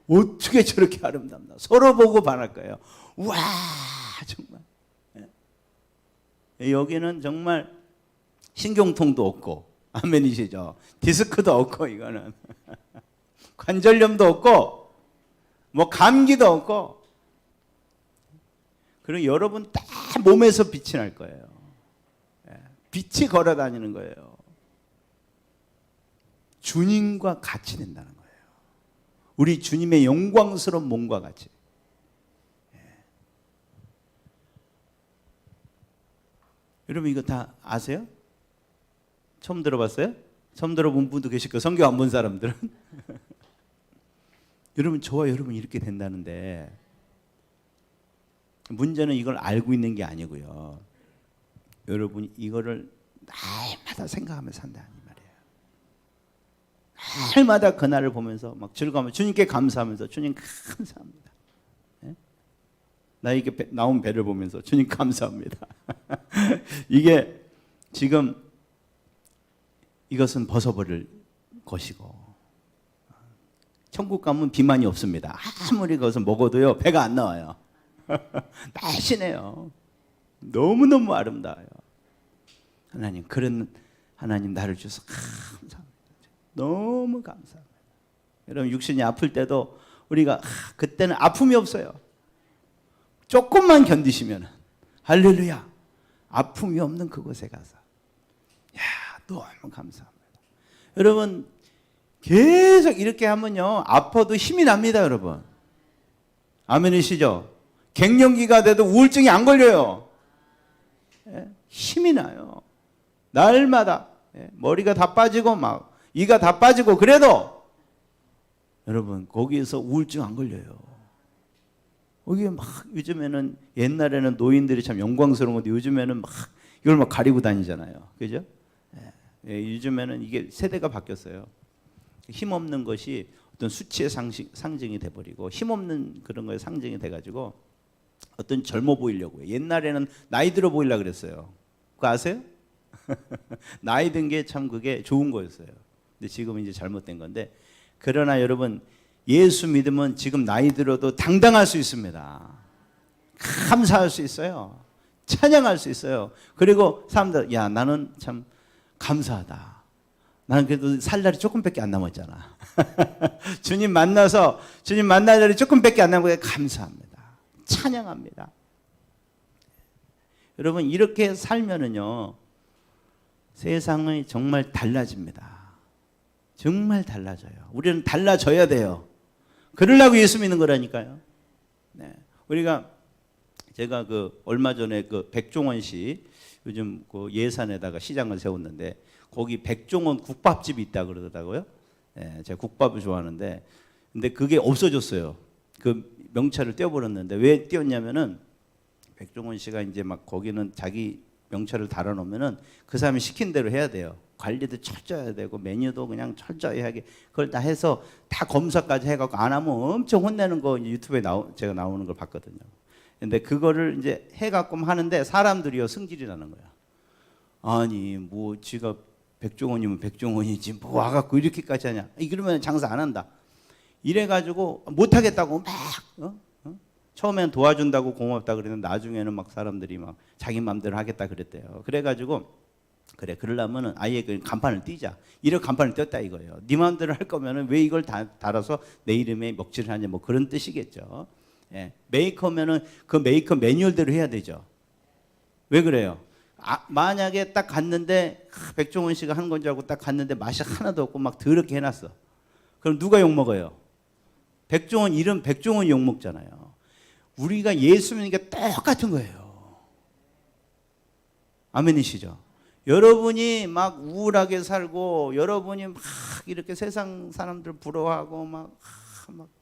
어떻게 저렇게 아름답나? 서로 보고 반할 거예요. 와, 정말. 여기는 정말 신경통도 없고, 아멘이시죠? 디스크도 없고, 이거는. 관절염도 없고, 뭐 감기도 없고, 그리고 여러분 다 몸에서 빛이 날 거예요. 빛이 걸어 다니는 거예요. 주님과 같이 된다는 거예요. 우리 주님의 영광스러운 몸과 같이. 여러분 이거 다 아세요? 처음 들어봤어요? 처음 들어본 분도 계실 거예요. 성경 안 본 사람들은. 여러분 저와 여러분 이렇게 된다는데 문제는 이걸 알고 있는 게 아니고요. 여러분이 이거를 날마다 생각하며 산다 이 말이에요. 날마다 그날을 보면서 막 즐거워하며 주님께 감사하면서 주님 감사합니다. 나에게 나온 배를 보면서 주님 감사합니다. 이게 지금 이것은 벗어버릴 것이고 천국 가면 비만이 없습니다. 아무리 그것을 먹어도요 배가 안 나와요. 날씬해요. 너무너무 아름다워요. 하나님 그런 하나님 나를 주셔서 감사합니다. 너무 감사합니다. 여러분 육신이 아플 때도 우리가 그때는 아픔이 없어요. 조금만 견디시면 할렐루야 아픔이 없는 그곳에 가서 야 너무 감사합니다. 여러분 계속 이렇게 하면요 아파도 힘이 납니다. 여러분 아멘이시죠? 갱년기가 돼도 우울증이 안 걸려요. 힘이 나요. 날마다 머리가 다 빠지고 막 이가 다 빠지고 그래도 여러분 거기에서 우울증 안 걸려요. 여기 막 요즘에는 옛날에는 노인들이 참 영광스러운 건데 요즘에는 막 이걸 막 가리고 다니잖아요. 그죠? 요즘에는 이게 세대가 바뀌었어요. 힘없는 것이 어떤 수치의 상징이 돼버리고 힘없는 그런 거에 상징이 돼가지고 어떤 젊어 보이려고 해요. 옛날에는 나이 들어 보이려고 그랬어요. 그거 아세요? 나이 든 게 참 그게 좋은 거였어요. 근데 지금은 이제 잘못된 건데 그러나 여러분 예수 믿으면 지금 나이 들어도 당당할 수 있습니다. 감사할 수 있어요. 찬양할 수 있어요. 그리고 사람들 야 나는 참 감사하다. 나는 그래도 살 날이 조금밖에 안 남았잖아. 주님 만나서 주님 만날 날이 조금밖에 안 남고 감사합니다. 찬양합니다. 여러분 이렇게 살면은요 세상이 정말 달라집니다. 정말 달라져요. 우리는 달라져야 돼요. 그러려고 예수 믿는 거라니까요. 네. 우리가 제가 그 얼마 전에 그 백종원 씨 요즘 그 예산에다가 시장을 세웠는데 거기 백종원 국밥집이 있다 그러더라고요. 네, 제가 국밥을 좋아하는데 근데 그게 없어졌어요. 그 명찰을 떼어버렸는데 왜 떼었냐면은 백종원 씨가 이제 막 거기는 자기 명찰을 달아놓으면은 그 사람이 시킨 대로 해야 돼요. 관리도 철저히 해야 되고 메뉴도 그냥 철저히 하게 그걸 다 해서 다 검사까지 해갖고 안 하면 엄청 혼내는 거 유튜브에 제가 나오는 걸 봤거든요. 근데 그거를 이제 해갖고 하는데 사람들이요 승질이 나는 거야. 아니 뭐 지가 백종원이면 백종원이지 뭐 와갖고 이렇게까지 하냐. 이러면 장사 안 한다. 이래가지고 못하겠다고 막 처음엔 도와준다고 고맙다 그랬는데 나중에는 막 사람들이 막 자기 맘대로 하겠다 그랬대요. 그래가지고 그래 그러려면은 아예 그 간판을 띄자. 이렇게 간판을 띄었다 이거예요. 네 맘대로 할 거면은 왜 이걸 달아서 내 이름에 먹칠을 하냐 뭐 그런 뜻이겠죠. 예. 메이커면은 그 메이커 매뉴얼대로 해야 되죠. 왜 그래요? 만약에 딱 갔는데 백종원 씨가 한 건 줄 알고 딱 갔는데 맛이 하나도 없고 막 더럽게 해놨어. 그럼 누가 욕 먹어요? 백종원 이름 백종원 욕 먹잖아요. 우리가 예수 믿는 게 똑같은 거예요. 아멘이시죠? 여러분이 막 우울하게 살고 여러분이 막 이렇게 세상 사람들 부러워하고 막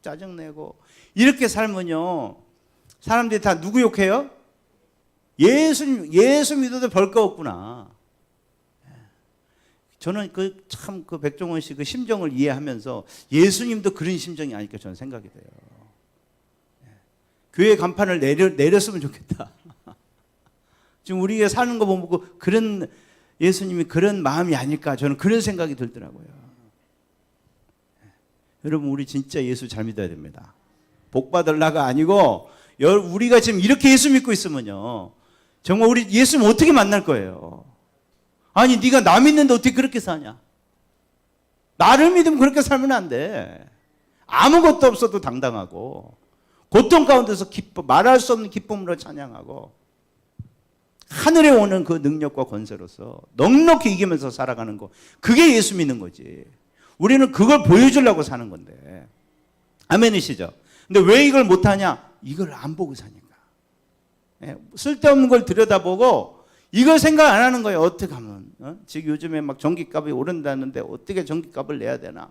짜증내고 이렇게 살면요 사람들이 다 누구 욕해요? 예수 믿어도 별 거 없구나. 저는 참 그 백종원 씨 그 심정을 이해하면서 예수님도 그런 심정이 아닐까 저는 생각이 돼요. 교회 간판을 내렸으면 좋겠다. 지금 우리가 사는 거 보고 그런 예수님이 그런 마음이 아닐까 저는 그런 생각이 들더라고요. 여러분 우리 진짜 예수 잘 믿어야 됩니다. 복 받으려가 아니고 우리가 지금 이렇게 예수 믿고 있으면요 정말 우리 예수님 어떻게 만날 거예요? 아니 네가 나 믿는데 어떻게 그렇게 사냐? 나를 믿으면 그렇게 살면 안 돼. 아무것도 없어도 당당하고 고통 가운데서 말할 수 없는 기쁨으로 찬양하고 하늘에 오는 그 능력과 권세로서 넉넉히 이기면서 살아가는 거 그게 예수 믿는 거지. 우리는 그걸 보여주려고 사는 건데. 아멘이시죠? 근데 왜 이걸 못하냐? 이걸 안 보고 사니까. 쓸데없는 걸 들여다보고 이걸 생각 안 하는 거예요. 어떻게 하면 지금 요즘에 막 전기값이 오른다는데 어떻게 전기값을 내야 되나?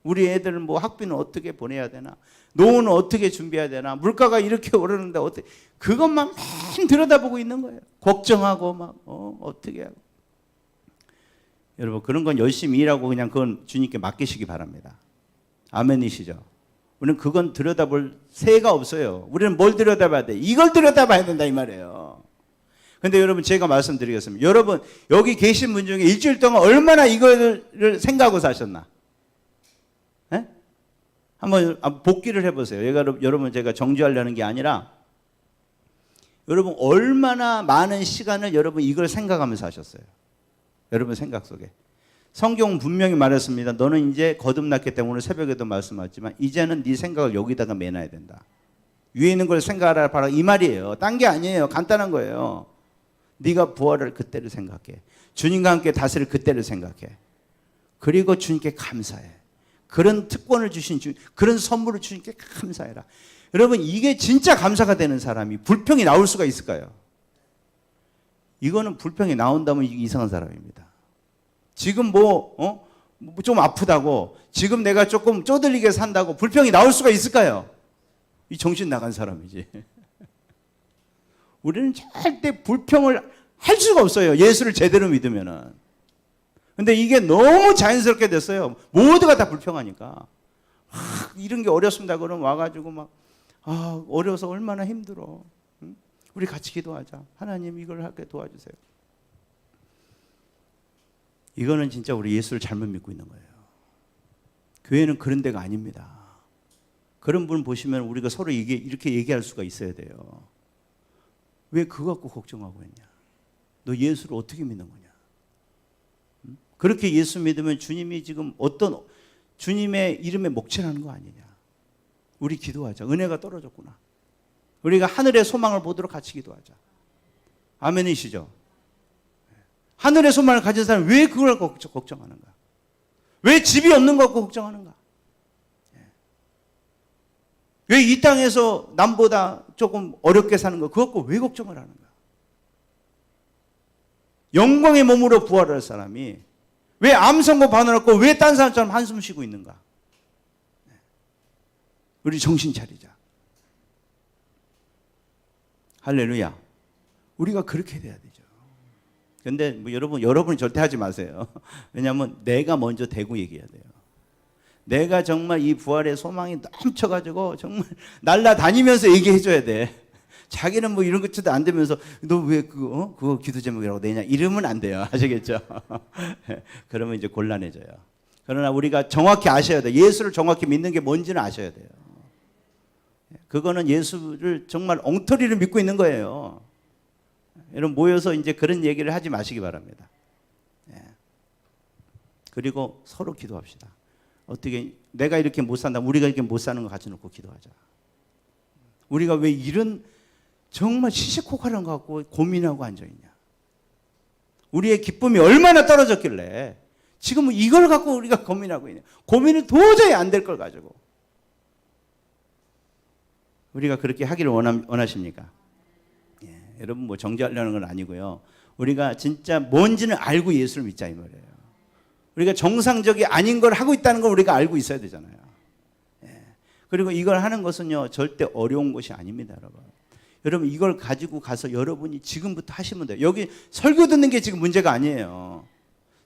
우리 애들은 뭐 학비는 어떻게 보내야 되나? 노후는 어떻게 준비해야 되나? 물가가 이렇게 오르는데 어떻게? 그것만 맨 들여다보고 있는 거예요. 걱정하고 막 어떻게 하고. 여러분 그런 건 열심히 일하고 그냥 그건 주님께 맡기시기 바랍니다. 아멘이시죠? 우리는 그건 들여다볼 새가 없어요. 우리는 뭘 들여다봐야 돼? 이걸 들여다봐야 된다 이 말이에요. 근데 여러분 제가 말씀드리겠습니다. 여러분 여기 계신 분 중에 일주일 동안 얼마나 이거를 생각하고 사셨나? 네? 한번 복기를 해보세요. 여러분 제가 정죄하려는 게 아니라 여러분 얼마나 많은 시간을 여러분 이걸 생각하면서 하셨어요. 여러분 생각 속에. 성경은 분명히 말했습니다. 너는 이제 거듭났기 때문에 오늘 새벽에도 말씀하셨지만 이제는 네 생각을 여기다가 매놔야 된다. 위에 있는 걸 생각하라 바라 이 말이에요. 딴 게 아니에요. 간단한 거예요. 네가 부활을 그때를 생각해. 주님과 함께 다스릴 그때를 생각해. 그리고 주님께 감사해. 그런 특권을 주신 주님, 그런 선물을 주님께 감사해라. 여러분 이게 진짜 감사가 되는 사람이 불평이 나올 수가 있을까요? 이거는 불평이 나온다면 이상한 사람입니다. 지금 좀 아프다고 지금 내가 조금 쪼들리게 산다고 불평이 나올 수가 있을까요? 이 정신 나간 사람이지. 우리는 절대 불평을 할 수가 없어요. 예수를 제대로 믿으면은. 근데 이게 너무 자연스럽게 됐어요. 모두가 다 불평하니까. 이런 게 어렵습니다. 그럼 와가지고 막 어려워서 얼마나 힘들어. 응? 우리 같이 기도하자. 하나님 이걸 하게 도와주세요. 이거는 진짜 우리 예수를 잘못 믿고 있는 거예요. 교회는 그런 데가 아닙니다. 그런 분 보시면 우리가 서로 이렇게 얘기할 수가 있어야 돼요. 왜 그거 갖고 걱정하고 있냐? 너 예수를 어떻게 믿는 거냐? 그렇게 예수 믿으면 주님이 지금 어떤 주님의 이름에 목전하는 거 아니냐? 우리 기도하자. 은혜가 떨어졌구나. 우리가 하늘의 소망을 보도록 같이 기도하자. 아멘이시죠? 하늘의 소망을 가진 사람은 왜 그걸 걱정하는가? 왜 집이 없는 거 갖고 걱정하는가? 왜 이 땅에서 남보다 조금 어렵게 사는 거 그거 갖고 왜 걱정을 하는가? 영광의 몸으로 부활할 사람이 왜 암 선고 받아놓고 왜 딴 사람처럼 한숨 쉬고 있는가? 우리 정신 차리자. 할렐루야. 우리가 그렇게 돼야 되죠. 근데 뭐 여러분이 절대 하지 마세요. 왜냐하면 내가 먼저 대고 얘기해야 돼요. 내가 정말 이 부활의 소망이 넘쳐가지고 정말 날라다니면서 얘기해줘야 돼. 자기는 뭐 이런 것도 안 되면서 너 왜 그거 기도 제목이라고 내냐 이러면 안 돼요. 아시겠죠? 그러면 이제 곤란해져요. 그러나 우리가 정확히 아셔야 돼요. 예수를 정확히 믿는 게 뭔지는 아셔야 돼요. 그거는 예수를 정말 엉터리를 믿고 있는 거예요. 여러분 모여서 이제 그런 얘기를 하지 마시기 바랍니다. 그리고 서로 기도합시다. 어떻게 내가 이렇게 못 산다, 우리가 이렇게 못 사는 거 가져 놓고 기도하자. 우리가 왜 이런 정말 시시콜콜한 거 갖고 고민하고 앉아있냐. 우리의 기쁨이 얼마나 떨어졌길래 지금 이걸 갖고 우리가 고민하고 있냐. 고민은 도저히 안 될 걸 가지고. 우리가 그렇게 하기를 원하십니까? 여러분 뭐 정죄하려는 건 아니고요. 우리가 진짜 뭔지는 알고 예수를 믿자 이 말이에요. 우리가 정상적이 아닌 걸 하고 있다는 걸 우리가 알고 있어야 되잖아요. 그리고 이걸 하는 것은요 절대 어려운 것이 아닙니다, 여러분. 여러분 이걸 가지고 가서 여러분이 지금부터 하시면 돼요. 여기 설교 듣는 게 지금 문제가 아니에요.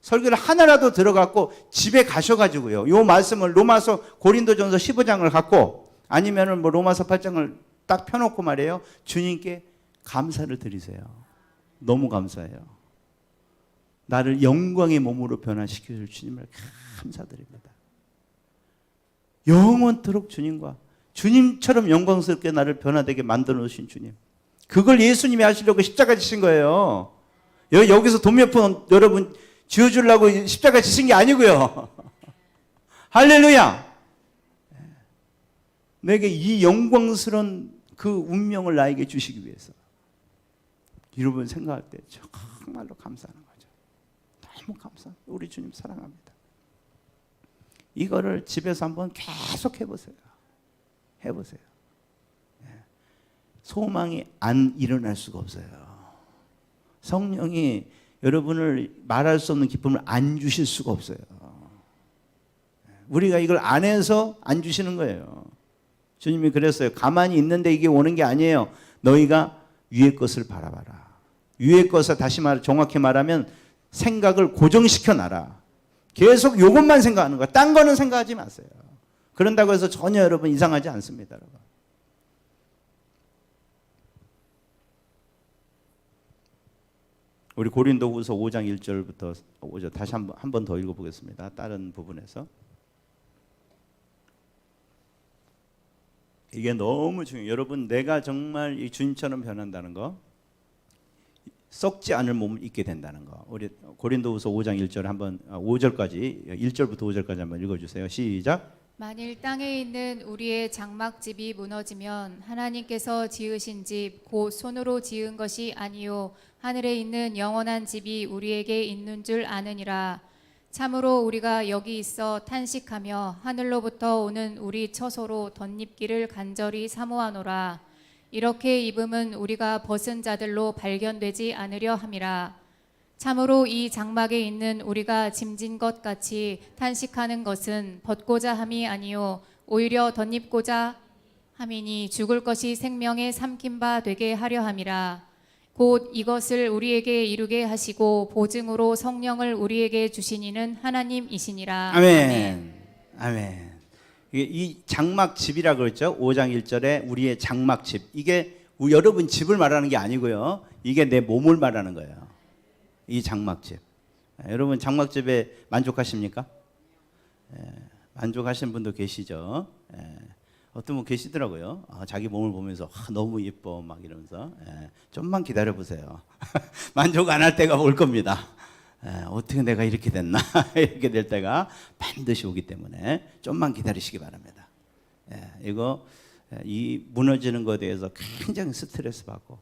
설교를 하나라도 들어갖고 집에 가셔가지고요. 요 말씀을 로마서 고린도전서 15장을 갖고 아니면은 뭐 로마서 8장을 딱 펴놓고 말이에요. 주님께 감사를 드리세요. 너무 감사해요. 나를 영광의 몸으로 변화시켜줄 주님을 감사드립니다. 영원토록 주님처럼 영광스럽게 나를 변화되게 만들어 놓으신 주님. 그걸 예수님이 하시려고 십자가 지신 거예요. 여기서 돈 몇 푼 여러분 지어주려고 십자가 지신 게 아니고요. 할렐루야. 내게 이 영광스러운 그 운명을 나에게 주시기 위해서. 여러분 생각할 때 정말로 감사하는 거죠. 너무 감사합니다. 우리 주님 사랑합니다. 이거를 집에서 한번 계속 해보세요. 소망이 안 일어날 수가 없어요. 성령이 여러분을 말할 수 없는 기쁨을 안 주실 수가 없어요. 우리가 이걸 안 해서 안 주시는 거예요. 주님이 그랬어요. 가만히 있는데 이게 오는 게 아니에요. 너희가 위의 것을 바라봐라. 위의 것을 다시 정확히 말하면 생각을 고정시켜 놔라. 계속 이것만 생각하는 거야. 딴 거는 생각하지 마세요. 그런다고 해서 전혀 여러분 이상하지 않습니다. 여러분. 우리 고린도후서 5장 1절부터 5절 다시 한 번 더 읽어보겠습니다. 다른 부분에서. 이게 너무 중요해요. 여러분 내가 정말 이 주님처럼 변한다는 거, 썩지 않을 몸을 입게 된다는 거. 우리 고린도후서 5장 1절 한번 5절까지 1절부터 5절까지 한번 읽어주세요. 시작. 만일 땅에 있는 우리의 장막집이 무너지면 하나님께서 지으신 집 곧 손으로 지은 것이 아니요 하늘에 있는 영원한 집이 우리에게 있는 줄 아느니라. 참으로 우리가 여기 있어 탄식하며 하늘로부터 오는 우리 처소로 덧입기를 간절히 사모하노라. 이렇게 입음은 우리가 벗은 자들로 발견되지 않으려 함이라. 참으로 이 장막에 있는 우리가 짐진 것 같이 탄식하는 것은 벗고자 함이 아니요 오히려 덧입고자 함이니 죽을 것이 생명에 삼킨 바 되게 하려 함이라. 곧 이것을 우리에게 이루게 하시고 보증으로 성령을 우리에게 주시니는 하나님이시니라. 아멘. 아멘. 이 장막집이라 그랬죠. 5장 1절에 우리의 장막집. 이게 여러분 집을 말하는 게 아니고요. 이게 내 몸을 말하는 거예요. 이 장막집. 여러분 장막집에 만족하십니까? 만족하시는 분도 계시죠. 어떤 분 계시더라고요. 자기 몸을 보면서 너무 예뻐 막 이러면서. 좀만 기다려 보세요. 만족 안 할 때가 올 겁니다. 어떻게 내가 이렇게 됐나 이렇게 될 때가 반드시 오기 때문에 좀만 기다리시기 바랍니다. 이거 이 무너지는 것에 대해서 굉장히 스트레스 받고,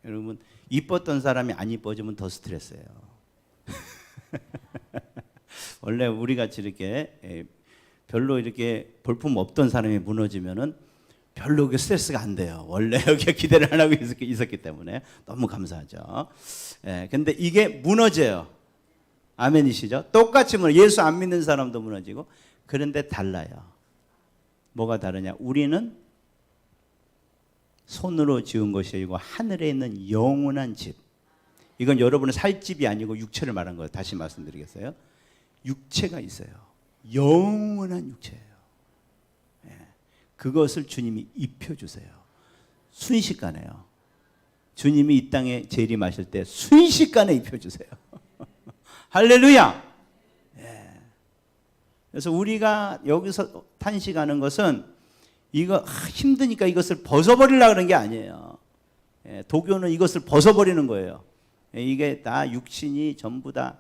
여러분 이뻤던 사람이 안 이뻐지면 더 스트레스예요. 원래 우리 같이 이렇게 별로 이렇게 볼품 없던 사람이 무너지면은 별로 그 스트레스가 안 돼요. 원래 여기에 기대를 안 하고 있었기 때문에 너무 감사하죠. 근데 이게 무너져요. 아멘이시죠? 똑같이 예수 안 믿는 사람도 무너지고. 그런데 달라요. 뭐가 다르냐? 우리는 손으로 지은 것이 아니고 하늘에 있는 영원한 집. 이건 여러분의 살 집이 아니고 육체를 말한 거예요. 다시 말씀드리겠어요. 육체가 있어요. 영원한 육체예요. 예. 그것을 주님이 입혀주세요. 순식간에요. 주님이 이 땅에 재림하실 때 순식간에 입혀주세요. 할렐루야. 예. 그래서 우리가 여기서 탄식하는 것은 이거 힘드니까 이것을 벗어버리려고 하는 게 아니에요. 예. 도교는 이것을 벗어버리는 거예요. 예. 이게 다 육신이 전부 다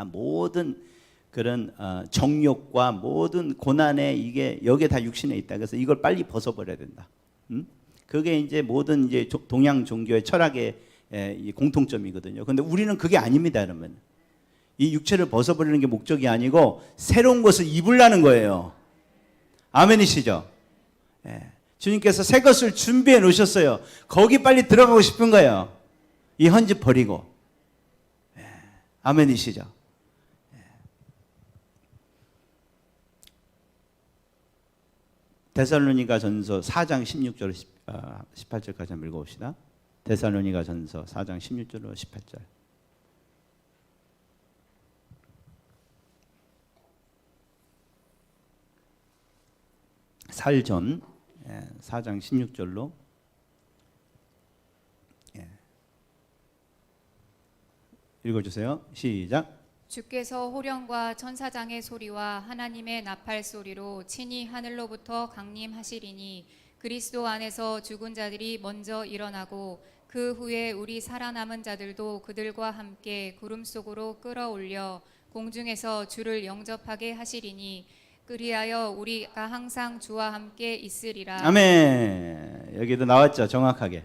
모든 그런 정욕과 모든 고난에 이게 여기에 다 육신에 있다. 그래서 이걸 빨리 벗어버려야 된다. 그게 이제 모든 이제 동양 종교의 철학의 공통점이거든요. 그런데 우리는 그게 아닙니다, 여러분. 이 육체를 벗어버리는 게 목적이 아니고 새로운 것을 입으려는 거예요. 아멘이시죠? 예. 주님께서 새 것을 준비해 놓으셨어요. 거기 빨리 들어가고 싶은 거예요. 이 헌집 버리고. 예. 아멘이시죠? 데살로니가 전서 4장 16절 18절까지 한번 읽어봅시다. 데살로니가 전서 4장 16절로 18절. 살전 4장 16절로 읽어주세요. 시작. 주께서 호령과 천사장의 소리와 하나님의 나팔 소리로 친히 하늘로부터 강림하시리니 그리스도 안에서 죽은 자들이 먼저 일어나고 그 후에 우리 살아남은 자들도 그들과 함께 구름 속으로 끌어올려 공중에서 주를 영접하게 하시리니 그리하여 우리가 항상 주와 함께 있으리라. 아멘. 여기도 나왔죠, 정확하게.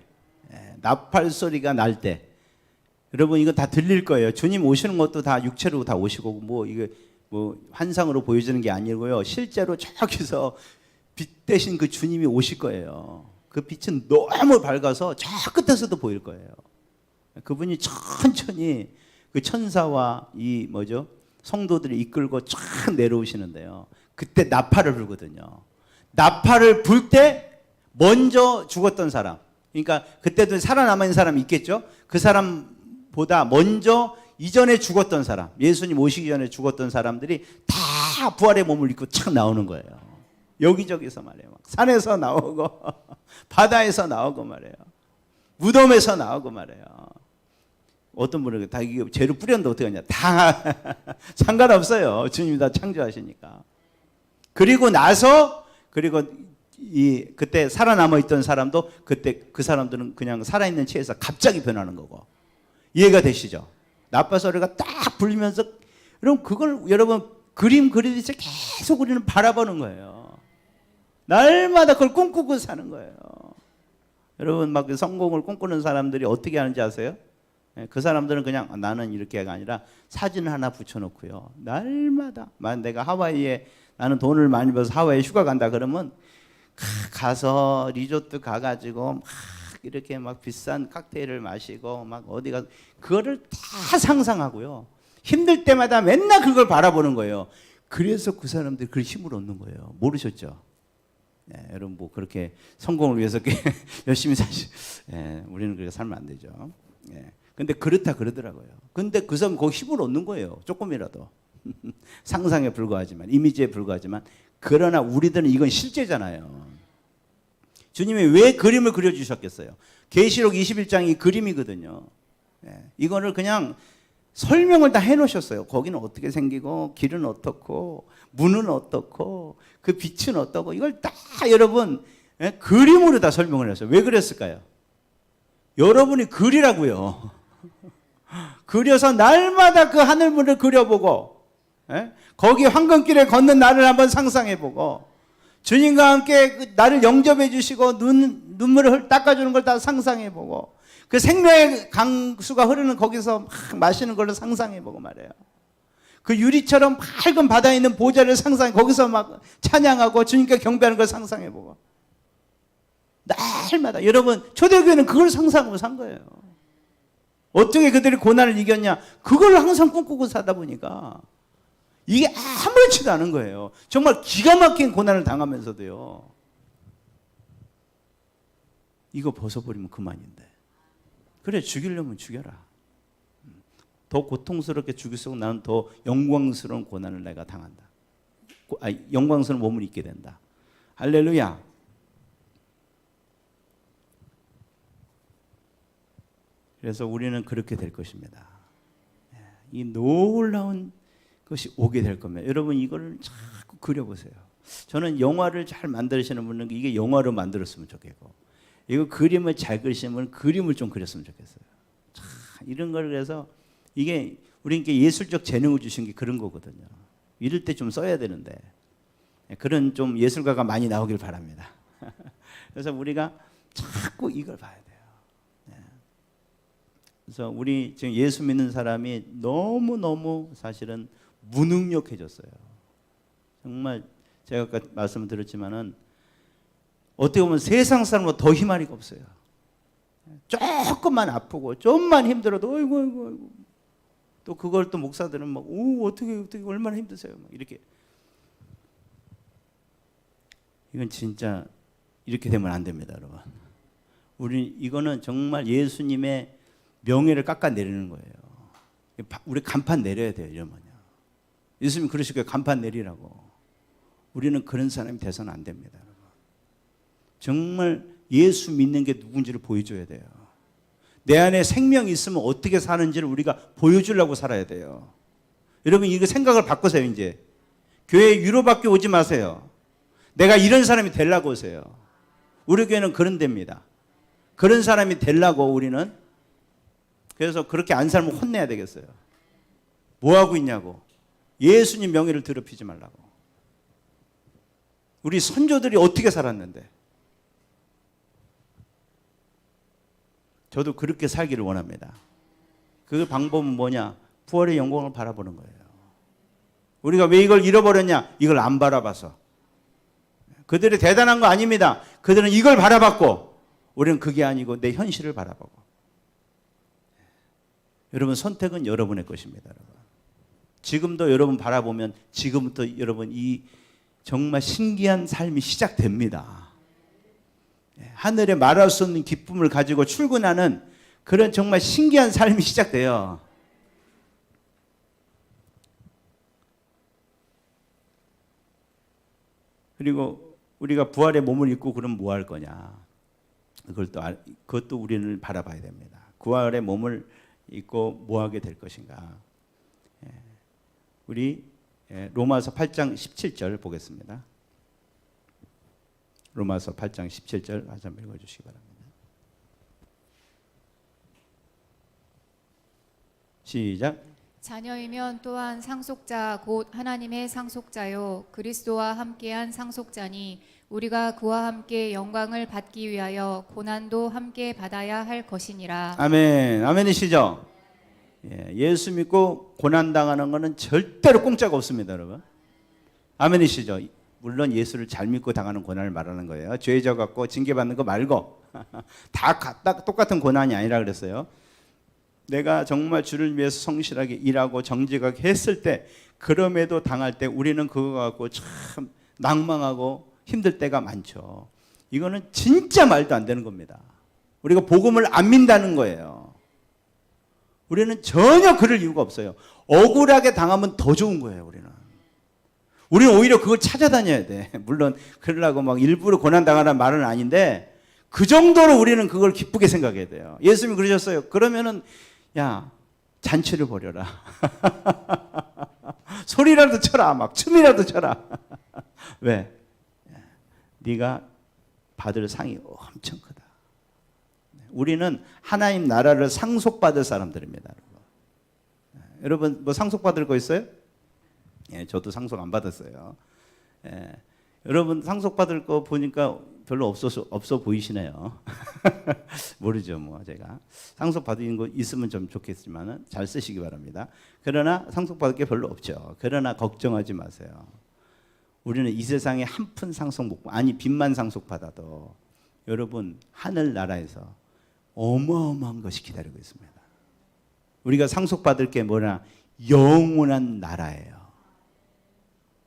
나팔 소리가 날 때. 여러분 이거 다 들릴 거예요. 주님 오시는 것도 다 육체로 다 오시고 뭐 이게 뭐 환상으로 보여지는 게 아니고요. 실제로 저기서 빛 대신 그 주님이 오실 거예요. 그 빛은 너무 밝아서 저 끝에서도 보일 거예요. 그분이 천천히 그 천사와 이 뭐죠? 성도들을 이끌고 쫙 내려오시는데요. 그때 나팔을 불거든요. 나팔을 불 때 먼저 죽었던 사람. 그러니까 그때도 살아남은 사람이 있겠죠. 그 사람보다 먼저 이전에 죽었던 사람, 예수님 오시기 전에 죽었던 사람들이 다 부활의 몸을 입고 착 나오는 거예요. 여기저기서 말이에요. 막 산에서 나오고 바다에서 나오고 말이에요. 무덤에서 나오고 말이에요. 어떤 분은 다 이게 죄로 뿌렸는데 어떻게 하냐. 다 상관없어요. 주님이 다 창조하시니까. 그리고 나서 그리고 그때 살아남아 있던 사람도 그때 그 사람들은 그냥 살아있는 채에서 갑자기 변하는 거고. 이해가 되시죠? 나팔 소리가 딱 불리면서 여러분 그걸 여러분 그림 그리듯이 계속 우리는 바라보는 거예요. 날마다 그걸 꿈꾸고 사는 거예요. 여러분 막 성공을 꿈꾸는 사람들이 어떻게 하는지 아세요? 그 사람들은 그냥 나는 이렇게가 아니라 사진 하나 붙여놓고요. 날마다 내가 하와이에 나는 돈을 많이 벌어서 하와이에 휴가 간다 그러면 가서 리조트 가가지고 막 이렇게 막 비싼 칵테일을 마시고 막 어디 가서 그거를 다 상상하고요. 힘들 때마다 맨날 그걸 바라보는 거예요. 그래서 그 사람들이 그 힘을 얻는 거예요. 모르셨죠? 네, 여러분 뭐 그렇게 성공을 위해서 열심히 우리는 그렇게 살면 안 되죠. 네. 근데 그렇다 그러더라고요. 근데 그 사람 거기 힘을 얻는 거예요. 조금이라도. 상상에 불과하지만, 이미지에 불과하지만, 그러나 우리들은 이건 실제잖아요. 주님이 왜 그림을 그려주셨겠어요? 계시록 21장이 그림이거든요. 네. 이거를 그냥 설명을 다 해놓으셨어요. 거기는 어떻게 생기고, 길은 어떻고, 문은 어떻고, 그 빛은 어떻고, 이걸 다 여러분 그림으로 다 설명을 했어요. 왜 그랬을까요? 여러분이 그리라고요. 그려서 날마다 그 하늘문을 그려보고, 거기 황금길에 걷는 나를 한번 상상해보고, 주님과 함께 나를 영접해 주시고 눈물을 닦아주는 걸 다 상상해보고, 그 생명의 강수가 흐르는 거기서 막 마시는 걸로 상상해보고 말이에요. 그 유리처럼 밝은 바다에 있는 보좌를 상상해 거기서 막 찬양하고 주님께 경배하는 걸 상상해보고, 날마다 여러분 초대교회는 그걸 상상하고 산 거예요. 어떻게 그들이 고난을 이겼냐? 그걸 항상 꿈꾸고 사다 보니까 이게 아무렇지도 않은 거예요. 정말 기가 막힌 고난을 당하면서도요. 이거 벗어버리면 그만인데. 그래, 죽이려면 죽여라. 더 고통스럽게 죽일수록 나는 더 영광스러운 고난을 내가 당한다. 영광스러운 몸을 입게 된다. 할렐루야. 그래서 우리는 그렇게 될 것입니다. 이 놀라운 것이 오게 될 겁니다. 여러분 이거를 자꾸 그려보세요. 저는 영화를 잘 만드시는 분은 이게 영화로 만들었으면 좋겠고, 이거 그림을 잘 그리시면 그림을 좀 그렸으면 좋겠어요. 참 이런 걸 그래서 이게 우리에게 예술적 재능을 주신 게 그런 거거든요. 이럴 때 좀 써야 되는데 그런 좀 예술가가 많이 나오길 바랍니다. 그래서 우리가 자꾸 이걸 봐야 돼요. 그래서 우리 지금 예수 믿는 사람이 너무너무 사실은 무능력해졌어요. 정말 제가 아까 말씀을 드렸지만은 어떻게 보면 세상 사람보다 더 희망이 없어요. 조금만 아프고 좀만 힘들어도 어이구 어이구 어이구. 또 그걸 또 목사들은 막 어떻게 얼마나 힘드세요? 막 이렇게. 이건 진짜 이렇게 되면 안 됩니다, 여러분. 이거는 정말 예수님의 명예를 깎아내리는 거예요. 우리 간판 내려야 돼요, 이러면요. 예수님 그러실 거예요. 간판 내리라고. 우리는 그런 사람이 돼서는 안 됩니다, 여러분. 정말 예수 믿는 게 누군지를 보여줘야 돼요. 내 안에 생명이 있으면 어떻게 사는지를 우리가 보여주려고 살아야 돼요. 여러분 이거 생각을 바꾸세요. 이제 교회 위로받기 오지 마세요. 내가 이런 사람이 되려고 오세요. 우리 교회는 그런 데입니다. 그런 사람이 되려고 우리는. 그래서 그렇게 안 살면 혼내야 되겠어요. 뭐 하고 있냐고. 예수님 명예를 더럽히지 말라고. 우리 선조들이 어떻게 살았는데. 저도 그렇게 살기를 원합니다. 그 방법은 뭐냐? 부활의 영광을 바라보는 거예요. 우리가 왜 이걸 잃어버렸냐? 이걸 안 바라봐서. 그들이 대단한 거 아닙니다. 그들은 이걸 바라봤고 우리는 그게 아니고 내 현실을 바라보고. 여러분 선택은 여러분의 것입니다. 여러분. 지금도 여러분 바라보면 지금부터 여러분 이 정말 신기한 삶이 시작됩니다. 하늘에 말할 수 없는 기쁨을 가지고 출근하는 그런 정말 신기한 삶이 시작돼요. 그리고 우리가 부활의 몸을 입고 그럼 뭐 할 거냐? 그것도 우리는 바라봐야 됩니다. 부활의 몸을 입고 뭐 하게 될 것인가? 우리 로마서 8장 17절 보겠습니다. 로마서 8장 17절 다시 한번 읽어주시기 바랍니다. 시작. 자녀이면 또한 상속자 곧 하나님의 상속자요 그리스도와 함께한 상속자니 우리가 그와 함께 영광을 받기 위하여 고난도 함께 받아야 할 것이니라. 아멘. 아멘이시죠? 예수 믿고 고난 당하는 것은 절대로 공짜가 없습니다, 여러분. 아멘이시죠? 물론 예수를 잘 믿고 당하는 고난을 말하는 거예요. 죄져 갖고 징계받는 거 말고 다 똑같은 고난이 아니라 그랬어요. 내가 정말 주를 위해서 성실하게 일하고 정직하게 했을 때 그럼에도 당할 때 우리는 그거 갖고 참 낭망하고 힘들 때가 많죠. 이거는 진짜 말도 안 되는 겁니다. 우리가 복음을 안 믿는다는 거예요. 우리는 전혀 그럴 이유가 없어요. 억울하게 당하면 더 좋은 거예요. 우리는 오히려 그걸 찾아다녀야 돼. 물론 그러려고 막 일부러 고난당하라는 말은 아닌데 그 정도로 우리는 그걸 기쁘게 생각해야 돼요. 예수님이 그러셨어요. 그러면은 야 잔치를 벌여라. 소리라도 쳐라. 막 춤이라도 춰라. 왜? 네가 받을 상이 엄청 크다. 우리는 하나님 나라를 상속받을 사람들입니다. 여러분 뭐 상속받을 거 있어요? 저도 상속 안 받았어요. 여러분 상속받을 거 보니까 별로 없어 보이시네요. 모르죠, 뭐 제가 상속받은 거 있으면 좀 좋겠지만은 잘 쓰시기 바랍니다. 그러나 상속받을 게 별로 없죠. 그러나 걱정하지 마세요. 우리는 이 세상에 한 푼 상속 못 아니 빚만 상속받아도 여러분 하늘 나라에서 어마어마한 것이 기다리고 있습니다. 우리가 상속받을 게 뭐냐? 영원한 나라예요.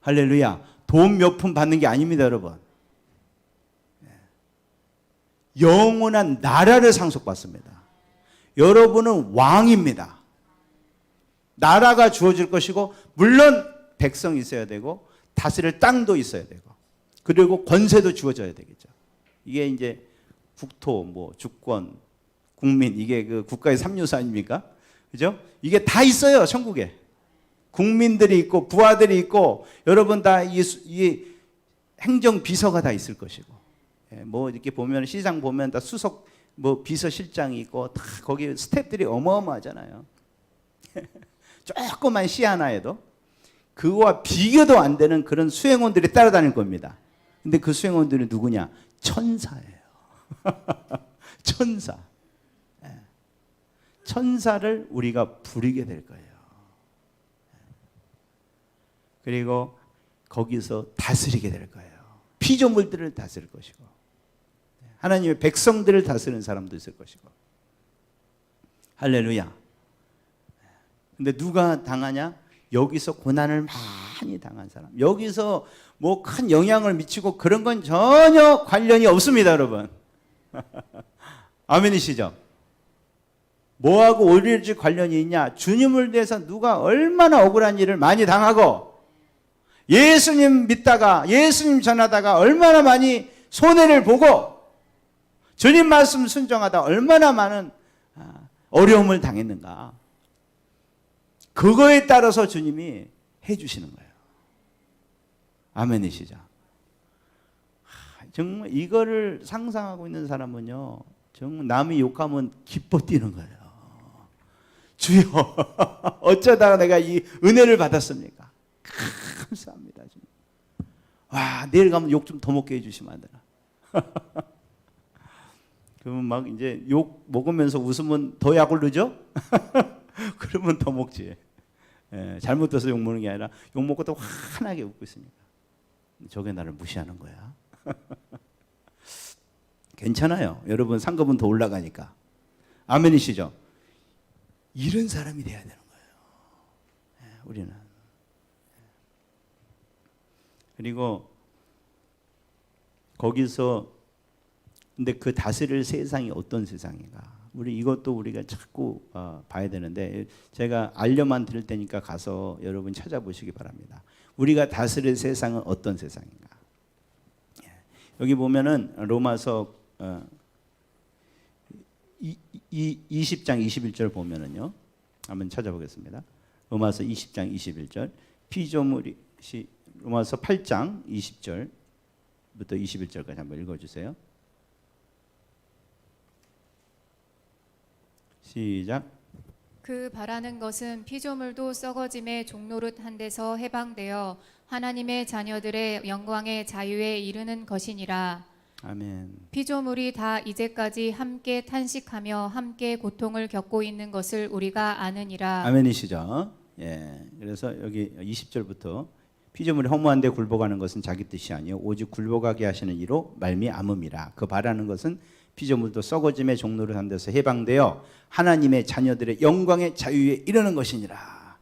할렐루야. 돈 몇 푼 받는 게 아닙니다, 여러분. 영원한 나라를 상속받습니다. 여러분은 왕입니다. 나라가 주어질 것이고, 물론 백성이 있어야 되고, 다스릴 땅도 있어야 되고, 그리고 권세도 주어져야 되겠죠. 이게 이제 국토, 뭐 주권, 국민, 이게 그 국가의 3요소 아닙니까? 그죠? 이게 다 있어요, 천국에. 국민들이 있고, 부하들이 있고, 여러분 다 이 행정 비서가 다 있을 것이고, 뭐 이렇게 보면 시장 보면 다 수석 뭐 비서실장이 있고, 다 거기 스태프들이 어마어마하잖아요. 조그만 시 하나에도 그거와 비교도 안 되는 그런 수행원들이 따라다닐 겁니다. 근데 그 수행원들은 누구냐? 천사예요. 천사. 천사를 우리가 부리게 될 거예요. 그리고 거기서 다스리게 될 거예요. 피조물들을 다스릴 것이고, 하나님의 백성들을 다스리는 사람도 있을 것이고. 할렐루야. 근데 누가 당하냐? 여기서 고난을 많이 당한 사람. 여기서 뭐 큰 영향을 미치고 그런 건 전혀 관련이 없습니다, 여러분. 아멘이시죠? 뭐하고 오리지 관련이 있냐? 주님을 위해서 누가 얼마나 억울한 일을 많이 당하고, 예수님 믿다가, 예수님 전하다가 얼마나 많이 손해를 보고, 주님 말씀 순종하다 얼마나 많은 어려움을 당했는가. 그거에 따라서 주님이 해주시는 거예요. 아멘이시죠? 정말 이거를 상상하고 있는 사람은요, 정말 남이 욕하면 기뻐 뛰는 거예요. 주여, 어쩌다가 내가 이 은혜를 받았습니까? 감사합니다. 주님. 와, 내일 가면 욕 좀 더 먹게 해주시면 안 되나? 그러면 막 이제 욕 먹으면서 웃으면 더 약을 넣죠? 그러면 더 먹지. 잘못돼서 욕 먹는 게 아니라 욕 먹고 또 환하게 웃고 있으니까. 저게 나를 무시하는 거야. 괜찮아요. 여러분 상급은 더 올라가니까. 아멘이시죠? 이런 사람이 돼야 되는 거예요. 우리는. 그리고 거기서 근데 그 다스릴 세상이 어떤 세상인가? 우리 이것도 우리가 자꾸 봐야 되는데, 제가 알려만 드릴 테니까 가서 여러분 찾아보시기 바랍니다. 우리가 다스릴 세상은 어떤 세상인가? 여기 보면은 로마서 20장 21절 보면은요, 한번 찾아보겠습니다. 로마서 20장 21절, 피조물이 로마서 8장 20절부터 21절까지 한번 읽어주세요. 시작. 그 바라는 것은 피조물도 썩어짐의 종노릇한 데서 해방되어 하나님의 자녀들의 영광의 자유에 이르는 것이니라. 아멘. 피조물이 다 이제까지 함께 탄식하며 함께 고통을 겪고 있는 것을 우리가 아느니라. 아멘이시죠? 예. 그래서 여기 20절부터 피조물이 허무한 데 굴복하는 것은 자기 뜻이 아니요 오직 굴복하게 하시는 이로 말미암음이라. 그 바라는 것은 피조물도 썩어짐의 종로를 한 데서 해방되어 하나님의 자녀들의 영광의 자유에 이르는 것이니라.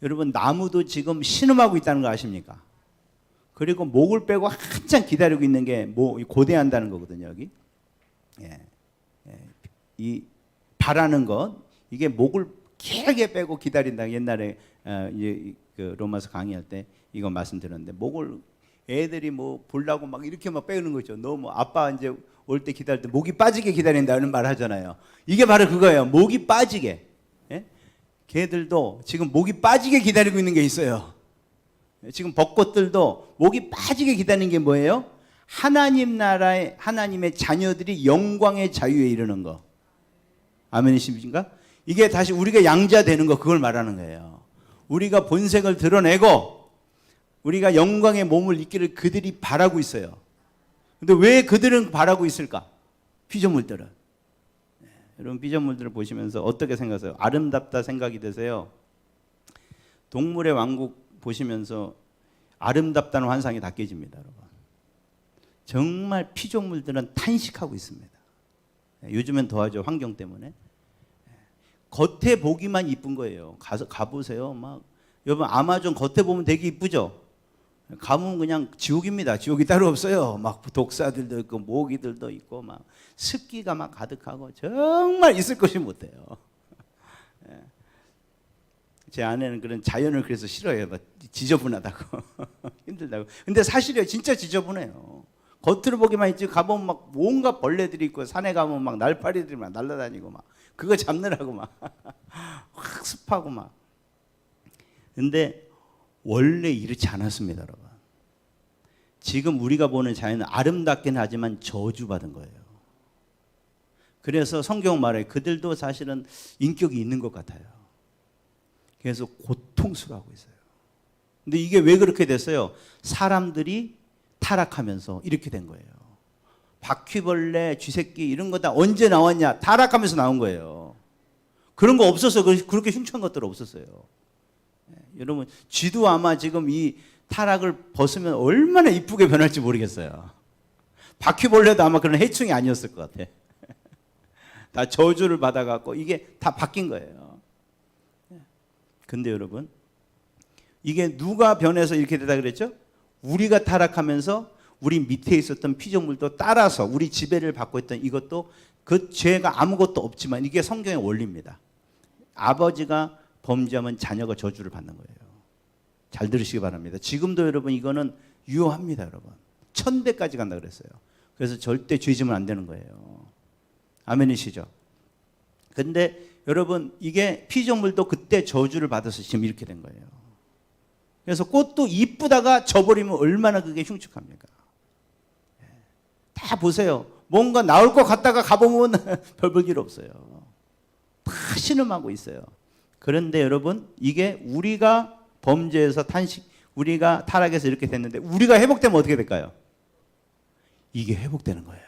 여러분 나무도 지금 신음하고 있다는 거 아십니까? 그리고 목을 빼고 한참 기다리고 있는 게 고대한다는 거거든요. 여기 이 바라는 것, 이게 목을 길게 빼고 기다린다. 옛날에 그 로마서 강의할 때 이거 말씀드렸는데, 목을 애들이 뭐 보려고 막 이렇게 막 빼는 거죠. 너무 아빠 이제 올 때 기다릴 때 목이 빠지게 기다린다는 말 하잖아요. 이게 바로 그거예요. 목이 빠지게. 예? 걔들도 지금 목이 빠지게 기다리고 있는 게 있어요. 지금 벚꽃들도 목이 빠지게 기다리는 게 뭐예요? 하나님 나라의 하나님의 자녀들이 영광의 자유에 이르는 거. 아멘이십니까? 이게 다시 우리가 양자되는 거, 그걸 말하는 거예요. 우리가 본색을 드러내고 우리가 영광의 몸을 입기를 그들이 바라고 있어요. 근데 왜 그들은 바라고 있을까? 피조물들은. 여러분 피조물들을 보시면서 어떻게 생각하세요? 아름답다 생각이 되세요? 동물의 왕국 보시면서 아름답다는 환상이 다 깨집니다, 여러분. 정말 피조물들은 탄식하고 있습니다. 요즘엔 더하죠, 환경 때문에. 겉에 보기만 이쁜 거예요. 가보세요. 막 여러분 아마존 겉에 보면 되게 이쁘죠. 가면 그냥 지옥입니다. 지옥이 따로 없어요. 막 독사들도 있고 모기들도 있고 막 습기가 막 가득하고 정말 있을 것이 못해요. 제 아내는 그런 자연을 그래서 싫어해요. 막 지저분하다고 힘들다고. 근데 사실이에요. 진짜 지저분해요. 겉으로 보기만 있지 가보면 막 온갖 벌레들이 있고 산에 가면 막 날파리들이 막 날아다니고 막 그거 잡느라고 막 확 습하고 막. 근데 원래 이렇지 않았습니다, 여러분. 지금 우리가 보는 자연은 아름답긴 하지만 저주받은 거예요. 그래서 성경 말해 그들도 사실은 인격이 있는 것 같아요. 그래서 고통스러워하고 있어요. 근데 이게 왜 그렇게 됐어요? 사람들이 타락하면서 이렇게 된 거예요. 바퀴벌레, 쥐새끼 이런 거 다 언제 나왔냐? 타락하면서 나온 거예요. 그런 거 없었어요. 그렇게 흉측한 것들 없었어요. 여러분 쥐도 아마 지금 이 타락을 벗으면 얼마나 이쁘게 변할지 모르겠어요. 바퀴벌레도 아마 그런 해충이 아니었을 것 같아. 다 저주를 받아갖고 이게 다 바뀐 거예요. 근데 여러분 이게 누가 변해서 이렇게 되다 그랬죠? 우리가 타락하면서 우리 밑에 있었던 피조물도 따라서 우리 지배를 받고 있던 이것도 그 죄가 아무것도 없지만 이게 성경의 원리입니다. 아버지가 범죄하면 자녀가 저주를 받는 거예요. 잘 들으시기 바랍니다. 지금도 여러분 이거는 유효합니다, 여러분. 1000배까지 간다 그랬어요. 그래서 절대 죄 지으면 안 되는 거예요. 아멘이시죠? 근데 여러분 이게 피조물도 그때 저주를 받아서 지금 이렇게 된 거예요. 그래서 꽃도 이쁘다가 져버리면 얼마나 그게 흉측합니까? 다 보세요. 뭔가 나올 것 같다가 가보면 별 볼 일 없어요. 다 신음하고 있어요. 그런데 여러분 이게 우리가 범죄에서 우리가 타락해서 이렇게 됐는데 우리가 회복되면 어떻게 될까요? 이게 회복되는 거예요.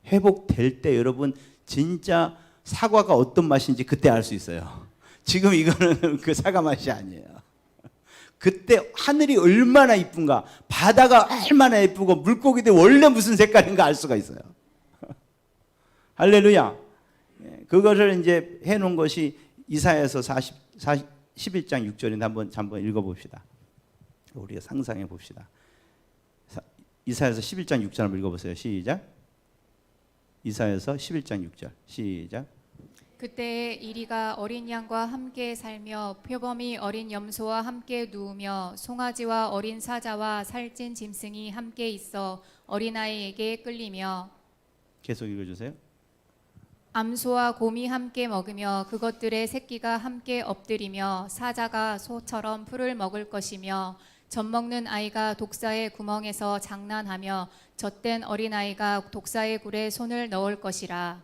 회복될 때 여러분 진짜 사과가 어떤 맛인지 그때 알 수 있어요. 지금 이거는 그 사과 맛이 아니에요. 그때 하늘이 얼마나 이쁜가, 바다가 얼마나 예쁘고 물고기들이 원래 무슨 색깔인가 알 수가 있어요. 할렐루야. 그것을 이제 해놓은 것이 이사야서 11장 6절인데 한번 읽어봅시다. 우리가 상상해 봅시다. 이사야서 11장 6절 한번 읽어보세요. 시작. 이사야서 11장 6절 시작. 그때에 이리가 어린 양과 함께 살며 표범이 어린 염소와 함께 누우며 송아지와 어린 사자와 살찐 짐승이 함께 있어 어린아이에게 끌리며 계속 읽어주세요. 암소와 곰이 함께 먹으며 그것들의 새끼가 함께 엎드리며 사자가 소처럼 풀을 먹을 것이며 젖먹는 아이가 독사의 구멍에서 장난하며 젖된 어린아이가 독사의 굴에 손을 넣을 것이라.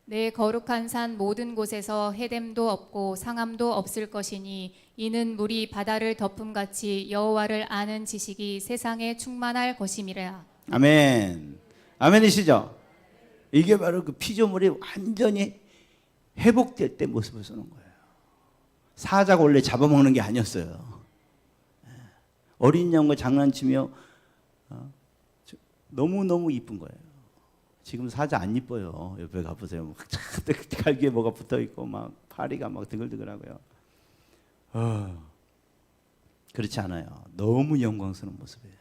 내 거룩한 산 모든 곳에서 해됨도 없고 상함도 없을 것이니 이는 물이 바다를 덮음같이 여호와를 아는 지식이 세상에 충만할 것임이라. 아멘. 아멘이시죠? 이게 바로 그 피조물이 완전히 회복될 때 모습을 쓰는 거예요. 사자가 원래 잡아먹는 게 아니었어요. 어린 양과 장난치며 너무너무 이쁜 거예요. 지금 사자 안 이뻐요. 옆에 가보세요. 막 갈기에 뭐가 붙어있고 막 파리가 막 드글드글하고요. 그렇지 않아요. 너무 영광스러운 모습이에요.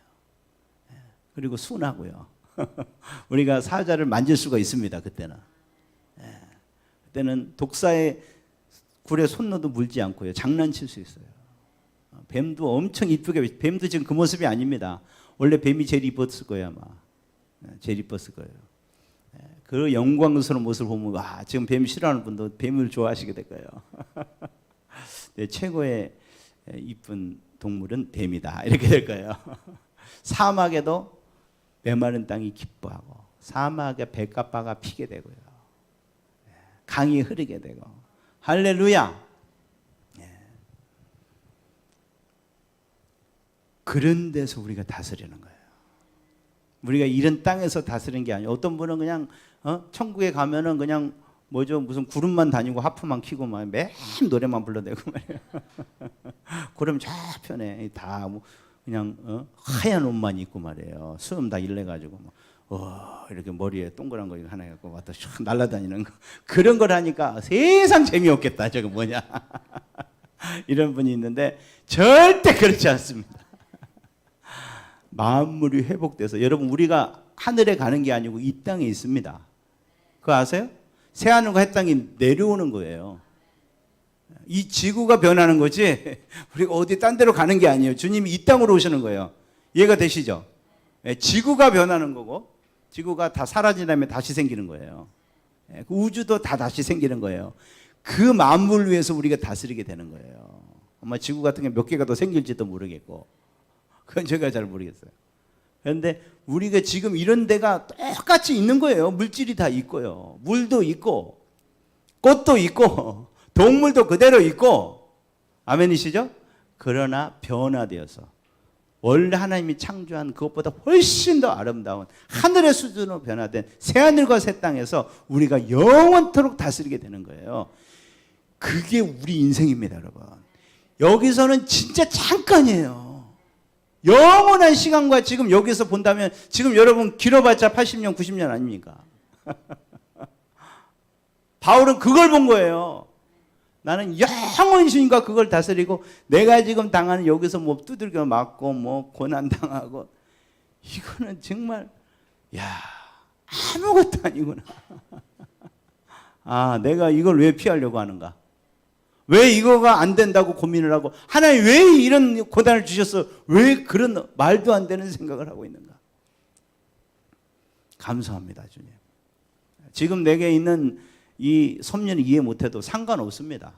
그리고 순하고요. 우리가 사자를 만질 수가 있습니다. 그때는. 그때는 독사의 굴에 손 넣어도 물지 않고요. 장난칠 수 있어요. 뱀도 엄청 이쁘게, 뱀도 지금 그 모습이 아닙니다. 원래 뱀이 제일 이뻤을 거예요, 아마. 제일 이뻤을 거예요. 그 영광스러운 모습을 보면 와, 지금 뱀 싫어하는 분도 뱀을 좋아하시게 될 거예요. 네, 최고의 이쁜 동물은 뱀이다. 이렇게 될 거예요. 사막에도 메마른 땅이 기뻐하고 사막에 백합화가 피게 되고요. 강이 흐르게 되고. 할렐루야. 그런 데서 우리가 다스리는 거예요. 우리가 이런 땅에서 다스리는 게 아니에요. 어떤 분은 그냥 천국에 가면은 그냥 무슨 구름만 다니고 하프만 키고 막 매일 노래만 불러대고 말이에요. 그럼 좌편에 다 그냥 하얀 옷만 입고 말이에요. 수염 다 일내가지고 이렇게 머리에 동그란 거 하나 갖고 왔다 슉 날아다니는 거. 그런 걸 하니까 세상 재미없겠다. 저거 뭐냐. 이런 분이 있는데 절대 그렇지 않습니다. 만물이 회복돼서 여러분 우리가 하늘에 가는 게 아니고 이 땅에 있습니다. 그거 아세요? 새하늘과 새 땅이 내려오는 거예요. 이 지구가 변하는 거지 우리가 어디 딴 데로 가는 게 아니에요. 주님이 이 땅으로 오시는 거예요. 이해가 되시죠? 지구가 변하는 거고 지구가 다 사라진 다음에 다시 생기는 거예요. 우주도 다 다시 생기는 거예요. 그 만물 위해서 우리가 다스리게 되는 거예요. 아마 지구 같은 게 몇 개가 더 생길지도 모르겠고 그건 제가 잘 모르겠어요. 그런데 우리가 지금 이런 데가 똑같이 있는 거예요. 물질이 다 있고요. 물도 있고 꽃도 있고 동물도 그대로 있고 아멘이시죠? 그러나 변화되어서 원래 하나님이 창조한 그것보다 훨씬 더 아름다운 하늘의 수준으로 변화된 새하늘과 새 땅에서 우리가 영원토록 다스리게 되는 거예요. 그게 우리 인생입니다, 여러분. 여기서는 진짜 잠깐이에요. 영원한 시간과 지금 여기서 본다면 지금 여러분 길어봤자 80년, 90년 아닙니까? 바울은 그걸 본 거예요. 나는 영원히 주님과 그걸 다스리고 내가 지금 당하는 여기서 뭐 두들겨 맞고 뭐 고난 당하고 이거는 정말 아무것도 아니구나. 아, 내가 이걸 왜 피하려고 하는가? 왜 이거가 안 된다고 고민을 하고 하나님 왜 이런 고난을 주셨어? 왜 그런 말도 안 되는 생각을 하고 있는가? 감사합니다, 주님. 지금 내게 있는 이 섭리를 이해 못해도 상관없습니다.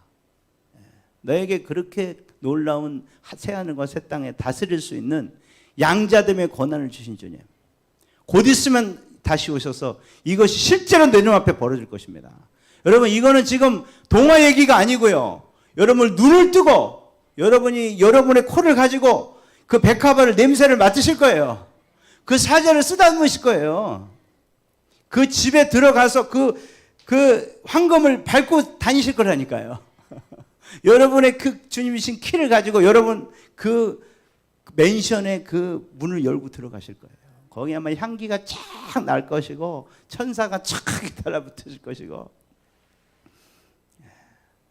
너에게 그렇게 놀라운 새하늘과 새 땅에 다스릴 수 있는 양자됨의 권한을 주신 주님. 곧 있으면 다시 오셔서 이것이 실제로 내 눈앞에 벌어질 것입니다. 여러분 이거는 지금 동화 얘기가 아니고요. 여러분 눈을 뜨고 여러분이 여러분의 코를 가지고 그 백합화를 냄새를 맡으실 거예요. 그 사자를 쓰다듬으실 거예요. 그 집에 들어가서 그 황금을 밟고 다니실 거라니까요. 여러분의 그 주님이신 키를 가지고 여러분 그 맨션의 그 문을 열고 들어가실 거예요. 거기 아마 향기가 쫙 날 것이고 천사가 쫙 달라붙으실 것이고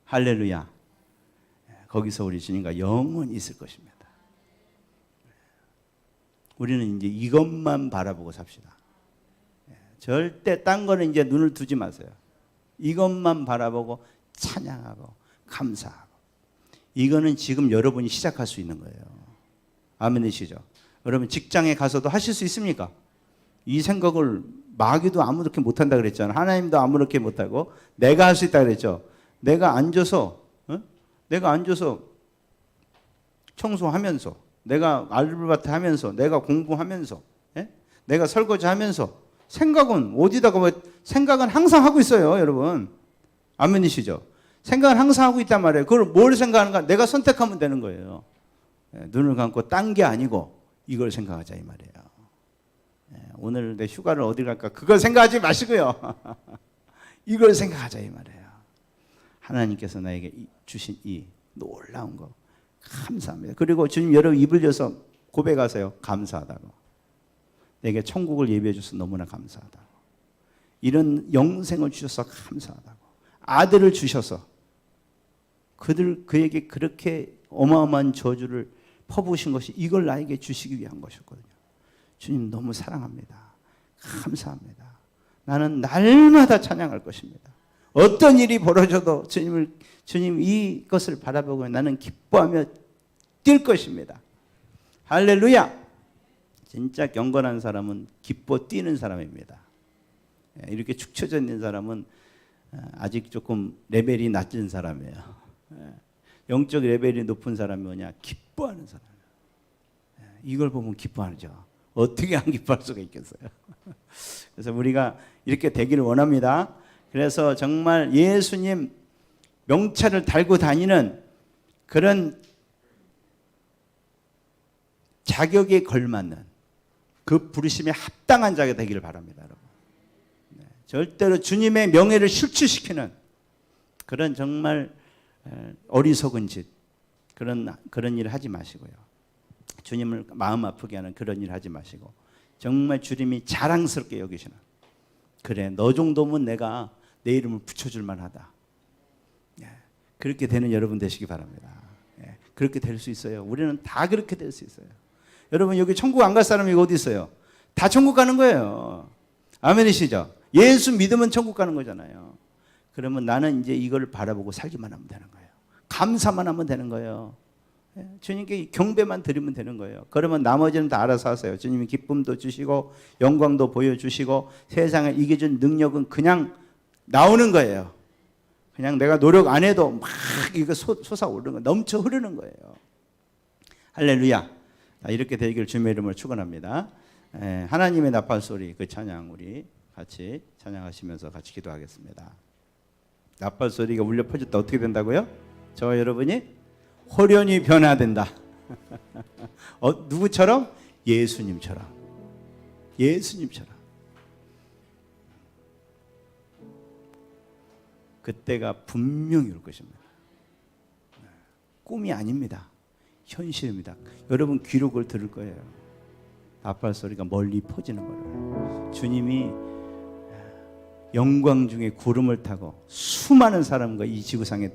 할렐루야. 거기서 우리 주님과 영원히 있을 것입니다. 우리는 이제 이것만 바라보고 삽시다. 절대 딴 거는 이제 눈을 두지 마세요. 이것만 바라보고 찬양하고 감사하고 이거는 지금 여러분이 시작할 수 있는 거예요. 아멘이시죠? 여러분 직장에 가서도 하실 수 있습니까? 이 생각을 마귀도 아무렇게 못한다 그랬잖아요. 하나님도 아무렇게 못하고 내가 할 수 있다 그랬죠. 내가 앉아서 청소하면서 내가 알바트 하면서 내가 공부하면서 내가 설거지하면서 생각은 어디다가 생각은 항상 하고 있어요, 여러분. 아멘이시죠? 생각은 항상 하고 있단 말이에요. 그걸 뭘 생각하는가? 내가 선택하면 되는 거예요. 눈을 감고 딴 게 아니고 이걸 생각하자 이 말이에요. 오늘 내 휴가를 어디 갈까? 그걸 생각하지 마시고요. 이걸 생각하자 이 말이에요. 하나님께서 나에게 주신 이 놀라운 거 감사합니다. 그리고 주님 여러분 입을 열어서 고백하세요. 감사하다고. 내게 천국을 예비해 주셔서 너무나 감사하다고. 이런 영생을 주셔서 감사하다고. 아들을 주셔서 그에게 그렇게 어마어마한 저주를 퍼부으신 것이 이걸 나에게 주시기 위한 것이었거든요. 주님 너무 사랑합니다. 감사합니다. 나는 날마다 찬양할 것입니다. 어떤 일이 벌어져도 주님 이것을 바라보고 나는 기뻐하며 뛸 것입니다. 할렐루야. 진짜 경건한 사람은 기뻐 뛰는 사람입니다. 이렇게 축 처져 있는 사람은 아직 조금 레벨이 낮은 사람이에요. 영적 레벨이 높은 사람이 뭐냐? 기뻐하는 사람이에요. 이걸 보면 기뻐하죠. 어떻게 안 기뻐할 수가 있겠어요? 그래서 우리가 이렇게 되기를 원합니다. 그래서 정말 예수님 명찰을 달고 다니는 그런 자격에 걸맞는 그 부르심에 합당한 자가 되기를 바랍니다, 여러분. 절대로 주님의 명예를 실추시키는 그런 정말 어리석은 짓 그런 일을 하지 마시고요. 주님을 마음 아프게 하는 그런 일 하지 마시고 정말 주님이 자랑스럽게 여기시는 그래 너 정도면 내가 내 이름을 붙여줄 만하다. 그렇게 되는 여러분 되시기 바랍니다. 그렇게 될 수 있어요. 우리는 다 그렇게 될 수 있어요. 여러분 여기 천국 안 갈 사람이 어디 있어요? 다 천국 가는 거예요. 아멘이시죠? 예수 믿으면 천국 가는 거잖아요. 그러면 나는 이제 이걸 바라보고 살기만 하면 되는 거예요. 감사만 하면 되는 거예요. 주님께 경배만 드리면 되는 거예요. 그러면 나머지는 다 알아서 하세요. 주님이 기쁨도 주시고 영광도 보여주시고 세상에 이겨준 능력은 그냥 나오는 거예요. 그냥 내가 노력 안 해도 막 이거 솟아오르는 거, 넘쳐 흐르는 거예요. 할렐루야. 이렇게 되기를 주님의 이름으로 축원합니다. 하나님의 나팔 소리 그 찬양 우리 같이 찬양하시면서 같이 기도하겠습니다. 나팔 소리가 울려 퍼질 때 어떻게 된다고요? 저와 여러분이 호련히 변화된다. 누구처럼? 예수님처럼. 예수님처럼. 그때가 분명히 올 것입니다. 꿈이 아닙니다. 현실입니다. 여러분 귀로 그걸 들을 거예요. 나팔 소리가 멀리 퍼지는 거예요. 주님이 영광 중에 구름을 타고 수많은 사람과 이 지구상에